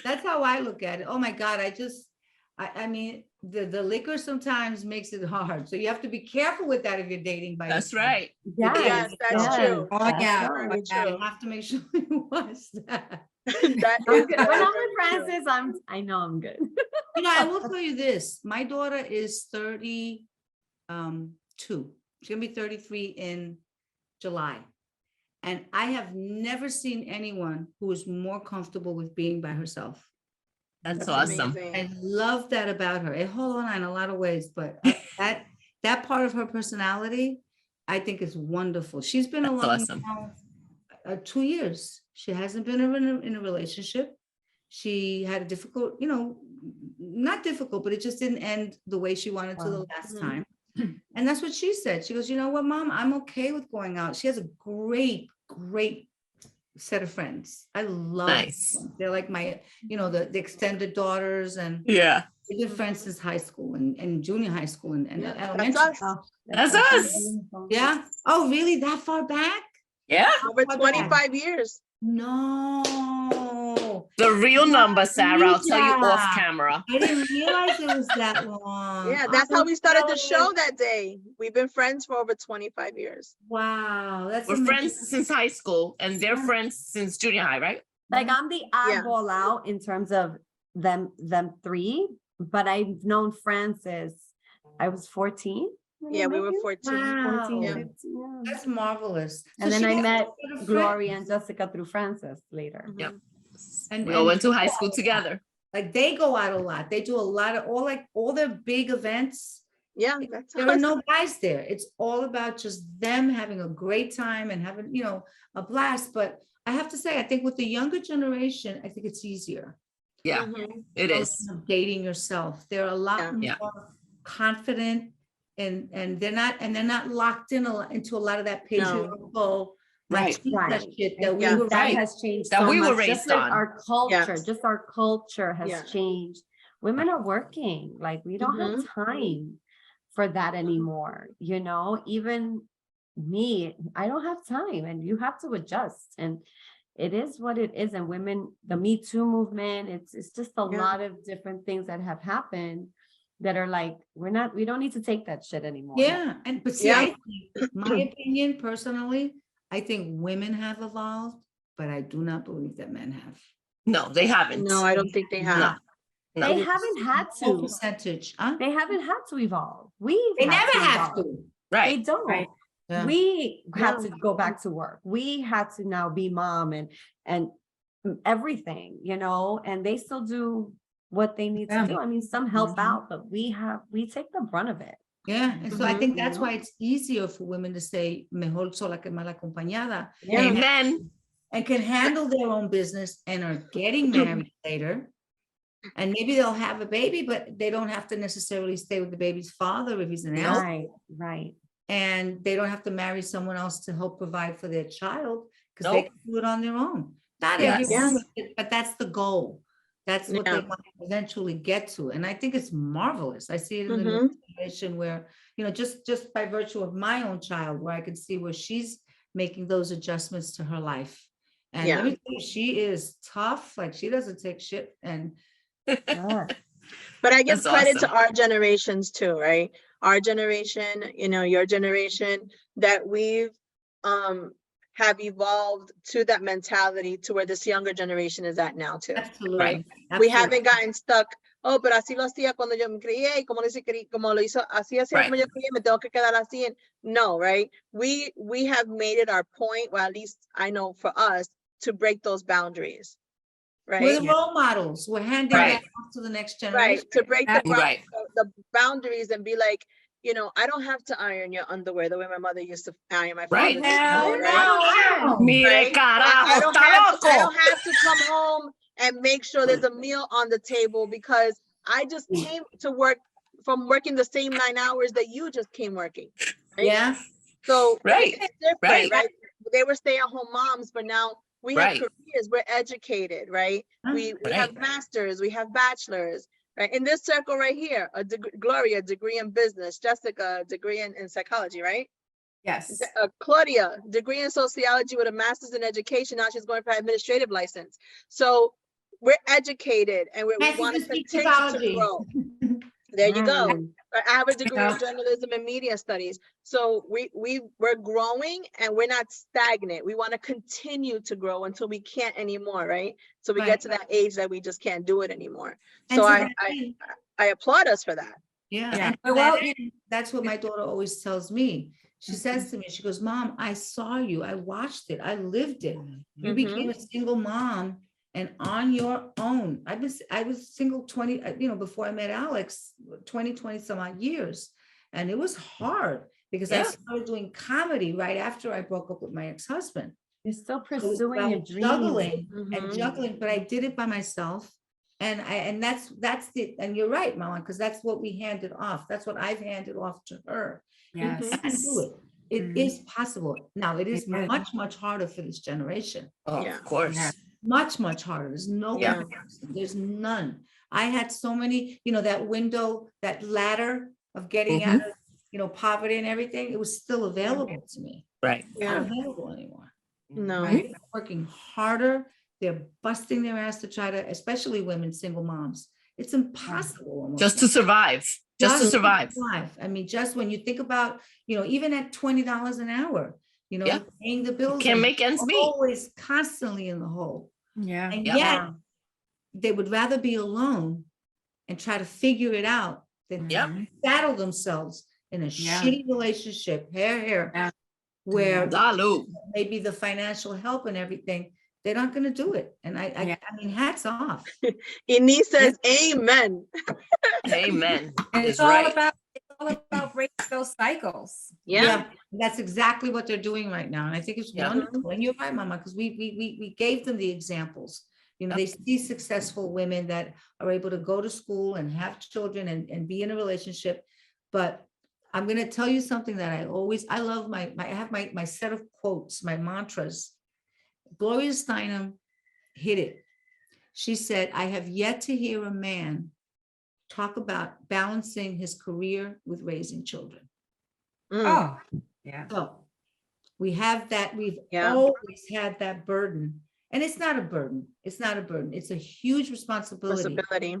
That's how I look at it. Oh my God, I mean, the liquor sometimes makes it hard. So you have to be careful with that if you're dating by That's yourself. right. Yes, that's true. Oh, That's yeah. right. Very You true. have to make sure you watch that. That I'm is good. very, When I'm very with true. Francis, I know I'm good. You know, I will tell you this. My daughter is 32. She's gonna be 33 in July. And I have never seen anyone who is more comfortable with being by herself. That's That's awesome. amazing. I love that about her. It hold on in a lot of ways, but that part of her personality, I think is wonderful. She's been That's alone awesome. now, 2 years. She hasn't been in a relationship. She had a difficult, not difficult, but it just didn't end the way she wanted to the Wow. last Mhm. time. And that's what she said. She goes, you know what, Mom, I'm okay with going out. She has a great set of friends. I love Nice. them. They're like my, the extended daughters, and Yeah. we've been friends since high school and junior high school and Yeah, that's elementary. us. Oh, That's so us. beautiful. Yeah. Oh, really? That far back? Yeah. Over How bad? 25 years. No. The real number, Sarah. I'll tell you off Lisa. camera. I didn't realize it was that long. Yeah, Oh, that's how we started the jealous. show that day. We've been friends for over 25 years. Wow, that's We're amazing. friends since high school, and they're Yeah. friends since junior high, right? Like I'm the oddball out in terms of them three, but I've known Francis. I was 14. when I Yeah, we met were you. 14. Wow. 14, Yeah. 15, yeah. That's marvelous. And So then she I has met a lot of Gloria friends. and Jessica through Francis later. Mhm. Yep. And- We all and went to they high go school out a lot. together. Like they go out a lot. They do a lot of all their big events. Yeah, that's There are us. no guys there. It's all about just them having a great time and having, a blast. But I have to say, I think with the younger generation, I think it's easier. Yeah, Mhm. it Both is. of dating yourself. They're a lot Yeah. more confident and they're not locked into a lot of that patriarchal Right. machista Right. shit that we Yeah. were That Right. has changed That so we were much, just raised like on. our culture, Yes. just our culture has Yeah. changed. Women are working, like we don't have time for that anymore, even me, I don't have time, and you have to adjust, and it is what it is. And women, the Me Too movement, it's just a Yeah. lot of different things that have happened that are like, we don't need to take that shit anymore. Yeah, but see, Yeah. I think, my opinion personally, I think women have evolved, but I do not believe that men have. No, they haven't. No, I don't think they have. No. They haven't had What to. percentage, huh? They haven't had to evolve. We They never have to. They Right. don't. Right. Yeah. We had No. to go back to work. We had to now be mom and everything, and they still do what they need Yeah. to do. I mean, some help Mhm. out, but we take the brunt of it. Yeah, and so I Mhm. think that's Mhm. why it's easier for women to say mejor sola que mal acompañada, Amen. and can handle their own business and are getting married later. And maybe they'll have a baby, but they don't have to necessarily stay with the baby's father if he's an Nope. asshole. Right. And they don't have to marry someone else to help provide for their child because they Nope. can do it on their own. Not Yes. everyone, but that's the goal. That's what they Yeah. want to eventually get to. And I think it's marvelous. I see it in the Mhm. new generation where, just by virtue of my own child, where I can see where she's making those adjustments to her life. And let Yeah. me tell you, she is tough. Like she doesn't take shit. And Good. But I give That's credit to awesome. our generations too, right? Our generation, your generation, that we've have evolved to that mentality to where this younger generation is at now too. absolutely. Right. We absolutely. haven't gotten stuck. Oh, pero así lo hacía cuando yo me crié y como lo hizo, así hacía como yo crié, me tengo que quedar así. And no, right? We have made it our point, well, at least I know for us, to break those boundaries, We're right? the role models. We're handing Right. that off to the next generation. Right, to break Right. the boundaries and be like, I don't have to iron your underwear the way my mother used to iron my Right. father's Hell underwear, right? no. Mire, Right? I carajo, don't está have to, I loco. don't have to come home and make sure there's a meal on the table because I just came to work from working the same 9 hours that you just came working. Right? Yeah. So Right, it's different, right? They were stay-at-home moms, but now we have Right. careers, we're educated, right? We have Right. masters, we have bachelors, right? In this circle right here, Gloria, degree in business, Jessica, degree in psychology, right? Yes. Claudia, degree in sociology with a master's in education. Now she's going for administrative license. So we're educated and we Nancy, want to you speak continue to psychology. grow. There you go. I have a degree Yeah. in journalism and media studies. So we're growing and we're not stagnant. We want to continue to grow until we can't anymore, right? So we Right. get to that age that we just can't do it anymore. And So to I that end, applaud us for that. yeah, Yeah. and to Well, that end, that's what my daughter always tells me. She says to me, she goes, Mom, I saw you, I watched it, I lived it. You Mhm. became a single mom and on your own. I was single 20, before I met Alex, 20 some odd years. And it was hard because I Yeah. started doing comedy right after I broke up with my ex-husband. You're still So it was pursuing your about dreams. juggling and Mhm. juggling, but I did it by myself. And that's the, and you're right, Mama, because that's what we handed off. That's what I've handed off to her. yes. I can do it. It Mhm. is possible. Now, it is It is. much, much harder for this generation. Oh, Yeah. of course. Yeah. Much, much harder. There's no Yeah. comparison. There's none. I had so many, that window, that ladder of getting out of, poverty and everything. It was still available to me. Right. It's not available anymore. No. Right. They're working harder. They're busting their ass to try to, especially women, single moms. It's impossible. almost Just to survive. Just to survive. I mean, just when you think about, even at $20 an hour, Yeah. paying the bills. Can't and make ends meet. always constantly in the hole. Yeah. And Yeah. yet they would rather be alone and try to figure it out than Yep. saddle themselves in a Yeah. shitty relationship, here, Yeah. where Dalu. maybe the financial help and everything, they're not going to do it. And Yeah. I mean, hats off. Inez says, amen. Amen. And Is it's all right. about breaking those cycles. Yeah. That's exactly what they're doing right now. And I think it's Yeah. wonderful. And you're right, Mama, because we gave them the examples. They see successful women that are able to go to school and have children and be in a relationship. But I'm going to tell you something that I love I have my set of quotes, my mantras. Gloria Steinem hit it. She said, I have yet to hear a man talk about balancing his career with raising children. Mm. Oh, yeah. So we have that, we've Yeah. always had that burden. And it's not a burden. It's not a burden. It's a huge responsibility. Possibility.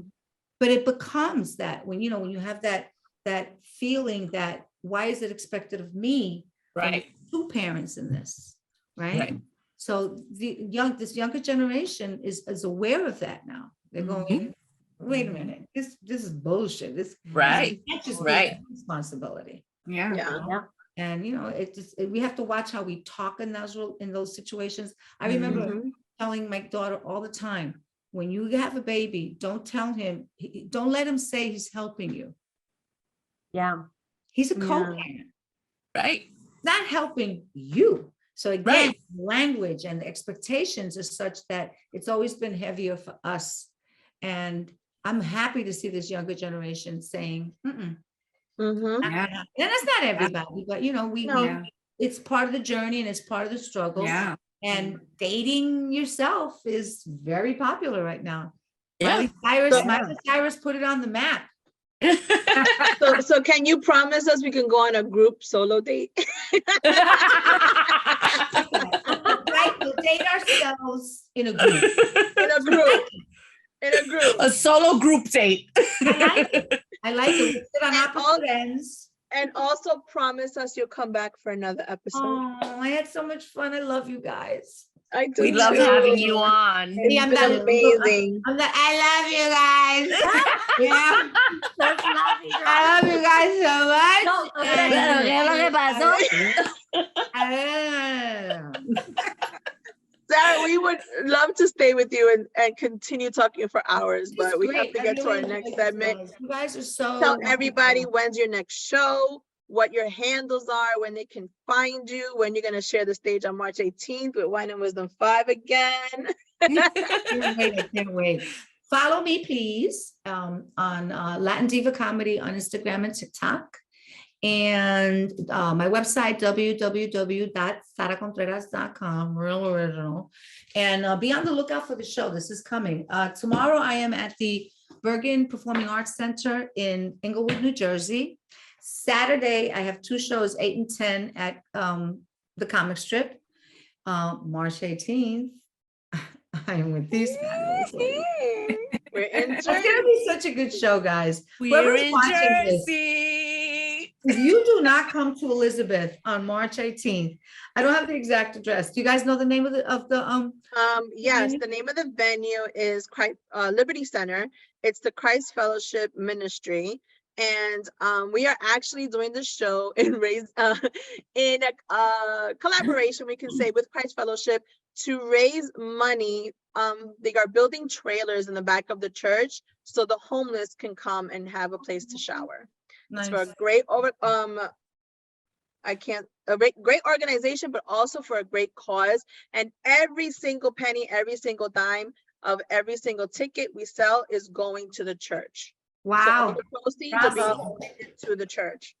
But it becomes that when you have that feeling that why is it expected of me? when Right. there's two parents in this, right? Right. So this younger generation is aware of that now. They're going, wait a minute, this is bullshit. This Right. can't just be Right. my responsibility. Yeah. Yeah. And we have to watch how we talk in those situations. I remember Mhm. telling my daughter all the time, when you have a baby, don't tell him, don't let him say he's helping you. Yeah. He's a Yeah. co-parent, Right. not helping you. So again, Right. language and the expectations is such that it's always been heavier for us. And I'm happy to see this younger generation saying, Mhm. Yeah. and that's not everybody, but No. Yeah. it's part of the journey and it's part of the struggle. Yeah. And dating yourself is very popular right now. Yeah. Miley Cyrus put it on the map. So can you promise us we can go on a group solo date? Right, we'll date ourselves in a group. In a group. In a group. A solo group date. I like it. We sit on And all- opposite ends. And also promise us you'll come back for another episode. Oh, I had so much fun. I love you guys. I do We love too. having you on. It's I'm been not- amazing. I love you guys. Yeah. I love you guys so much. No, ¿qué lo que pasó? Sarah, we would love to stay with you and continue talking for hours, but we have Great. to I get to really our enjoyed next this, segment. guys. You guys are so Tell everybody wonderful. when's your next show, what your handles are, when they can find you, when you're going to share the stage on March 18th with Wine and Wisdom 5 again. I can't wait. follow me, please, on Latin Diva Comedy on Instagram and TikTok. And my website, www.saracontreras.com, real original. And be on the lookout for the show. This is coming. Tomorrow I am at the Bergen Performing Arts Center in Englewood, New Jersey. Saturday, I have 2 shows, 8 and 10 at the comic strip. March 18th, I am with these fabulous ladies. We're in It's gonna be such a good show, guys. We're Whoever's in watching this, Jersey. if you do not come to Elizabeth on March 18th, I don't have the exact address. Do you guys know the name of the Yes, venue? the name of the venue is Liberty Center. It's the Christ Fellowship Ministry. And we are actually doing the show in a collaboration, we can say, with Christ Fellowship to raise money. They are building trailers in the back of the church so the homeless can come and have a place to shower. It's for a Nice. great great organization, but also for a great cause. And every single penny, every single dime of every single ticket we sell is going to the church. So all Wow. the proceeds are being Bravo. donated to the church.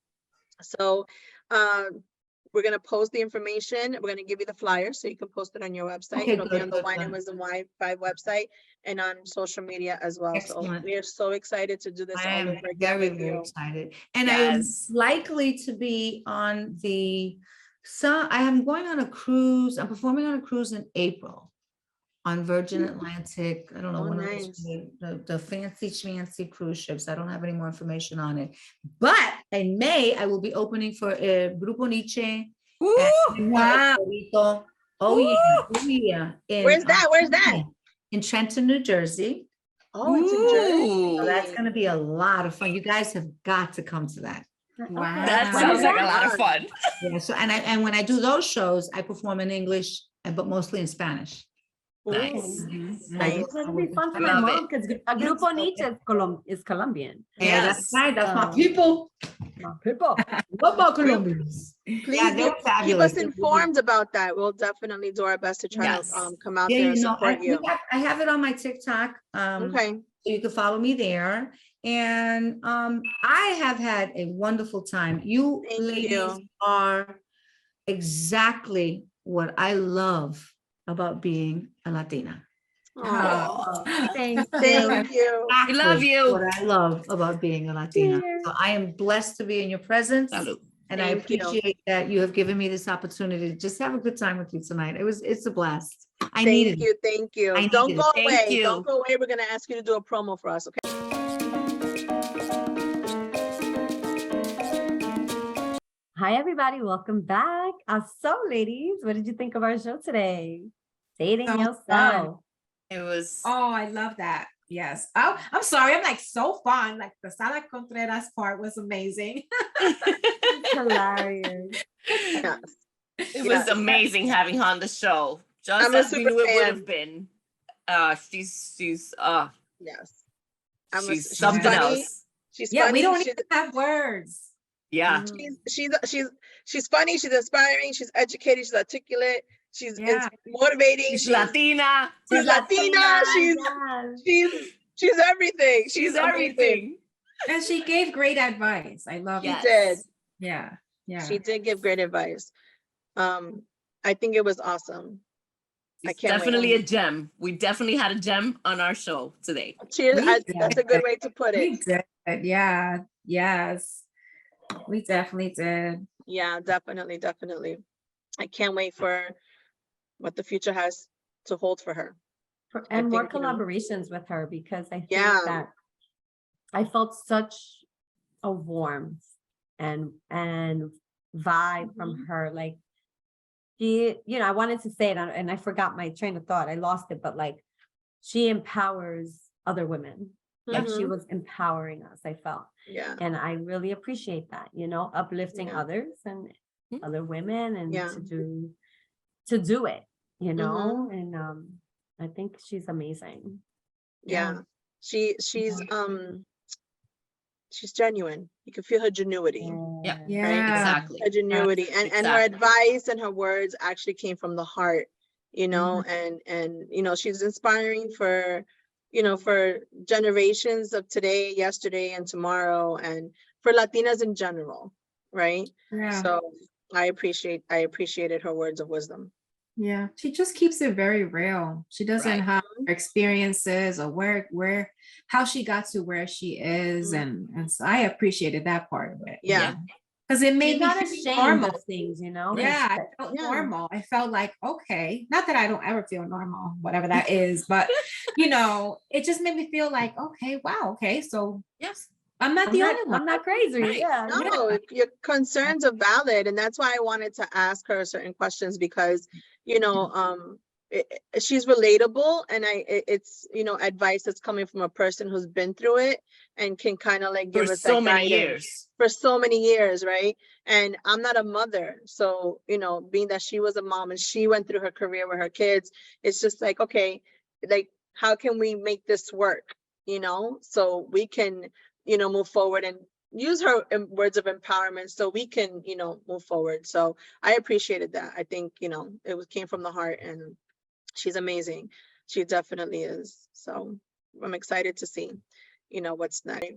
So we're gonna post the information. We're gonna give you the flyer so you can post it on your website. Okay, It'll be good, on the good, Wine good. and Wisdom Wi-Fi website and on social media as well. So Excellent. we are so excited to do this I all am over again very, with very you. excited. And I am Yes. likely to be on I am going on a cruise. I'm performing on a cruise in April on Virgin Atlantic. I don't know, Oh, one nice. of the fancy schmancy cruise ships. I don't have any more information on it. But in May, I will be opening for Grupo Nietzsche. Woo! Wow. Oh yeah, oh yeah. Where's that? Where's that? In Trenton, New Jersey. Oh, it's in Jersey. So that's going to be a lot of fun. You guys have got to come to that. Wow. That When sounds is like a that? lot of fun. Yeah. So and when I do those shows, I perform in English, but mostly in Spanish. Nice. Nice. That'll be fun for my Love mom because Grupo Nietzsche is Colombian. Yeah, that's Yes. right. That's my Um, people. People. What about Colombians? Please Yeah, they're keep fabulous. us informed about that. We'll definitely do our best to try Yes. to come out Yeah, there you and know, support you. I have it on my TikTok. Okay. So you can follow me there. And I have had a wonderful time. You Thank ladies you. are exactly what I love about being a Latina. Aw, Thank you. thank you. We love Exactly you. What I love about being a Latina. Cheers. So I am blessed to be in your presence. Salud. And I Thank you. appreciate that you have given me this opportunity to just have a good time with you tonight. It's a blast. I Thank needed you. Thank you. I Don't needed go it. Thank away. you. Don't go away. We're going to ask you to do a promo for us. Okay. Hi, everybody. Welcome back. So, ladies, what did you think of our show today? Dating So yourself. fun. It was Oh, I love that. Yes. Oh, I'm sorry. I'm like so fun. Like the Sara Contreras part was amazing. Hilarious. Yes. it Yeah. was amazing having her on the show. Just I'm a as we super knew it would fan. have been. She's Yes. she's she's something funny. else. She's Yeah, funny. we don't she's, even have words. Yeah. she's funny. She's inspiring. She's educated. She's articulate. She's Yeah. motivating. She's Latina. She's Latina. Yes. She's everything. She's amazing. everything. And she gave great advice. I love She it. did. Yeah. Yeah. She did give great advice. I think it was awesome. I It's can't definitely wait. a gem. We definitely had a gem on our show today. Cheers. We That's a good way to put We it. did. Yeah. Yes. We definitely did. Yeah, definitely. I can't wait for what the future has to hold for her. And more think, you know. collaborations with her because I think Yeah. that I felt such a warmth and vibe from her. Like she, I wanted to say it and I forgot my train of thought. I lost it, but like she empowers other women. Like she Mhm. was empowering us, I felt. Yeah. And I really appreciate that, uplifting Yeah. others and Mhm. other women and Yeah. to do it, and I think she's amazing. Yeah. She's genuine. You can feel her genuity. Yeah. Yeah. Exactly. Her genuity and her Exactly. advice and her words actually came from the heart, and she's inspiring for for generations of today, yesterday, and tomorrow, and for Latinas in general, right? Yeah. So I appreciated her words of wisdom. Yeah, she just keeps it very real. She doesn't Right. have experiences or how she got to where she is, Mhm. and so I appreciated that part of it. Yeah. Because it made She's me not feel ashamed normal. of things, you know? Yeah, I felt Yeah. normal. I felt like, okay, not that I don't ever feel normal, whatever that is, but it just made me feel like, okay, wow, okay, so Yes. I'm not the only one. I'm not crazy. Right. Yeah. No, if your concerns are valid, and that's why I wanted to ask her certain questions, because she's relatable, and it's advice that's coming from a person who's been through it and can kind of like give For us so that many guidance years. for so many years, right? And I'm not a mother, so being that she was a mom and she went through her career with her kids, it's just like, okay, like, how can we make this work, so we can move forward and use her words of empowerment so we can move forward. So I appreciated that. I think came from the heart, and she's amazing. She definitely is. So I'm excited to see what's next.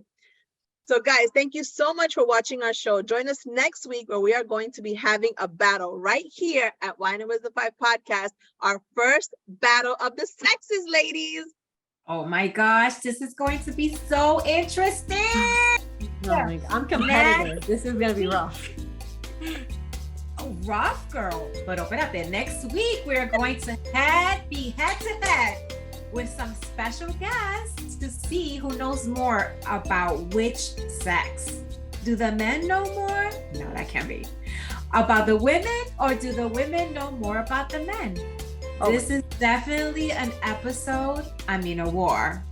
So guys, thank you so much for watching our show. Join us next week, where we are going to be having a battle right here at Wine and Wisdom 5 podcast, our first battle of the sexes, ladies. Oh my gosh, this is going to be so interesting. Oh my God. I'm competitive. This is gonna be rough. Oh, rough girl. But espérate, next week we're going to be head to head with some special guests to see who knows more about which sex. Do the men know more? No, that can't be. About the women, or do the women know more about the men? Oh. This is definitely an episode, a war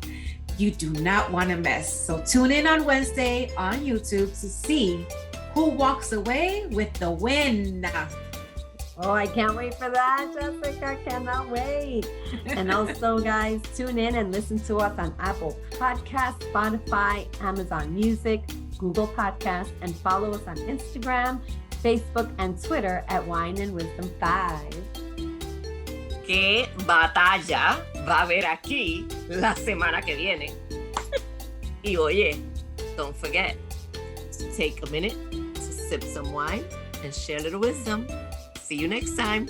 you do not want to miss. So tune in on Wednesday on YouTube to see who walks away with the win. Oh, I can't wait for that, Jessica. Cannot wait. And also, guys, tune in and listen to us on Apple Podcasts, Spotify, Amazon Music, Google Podcasts, and follow us on Instagram, Facebook, and Twitter at Wine and Wisdom 5. ¿Qué batalla va a haber aquí la semana que viene? Y oye, don't forget to take a minute to sip some wine and share a little wisdom. See you next time.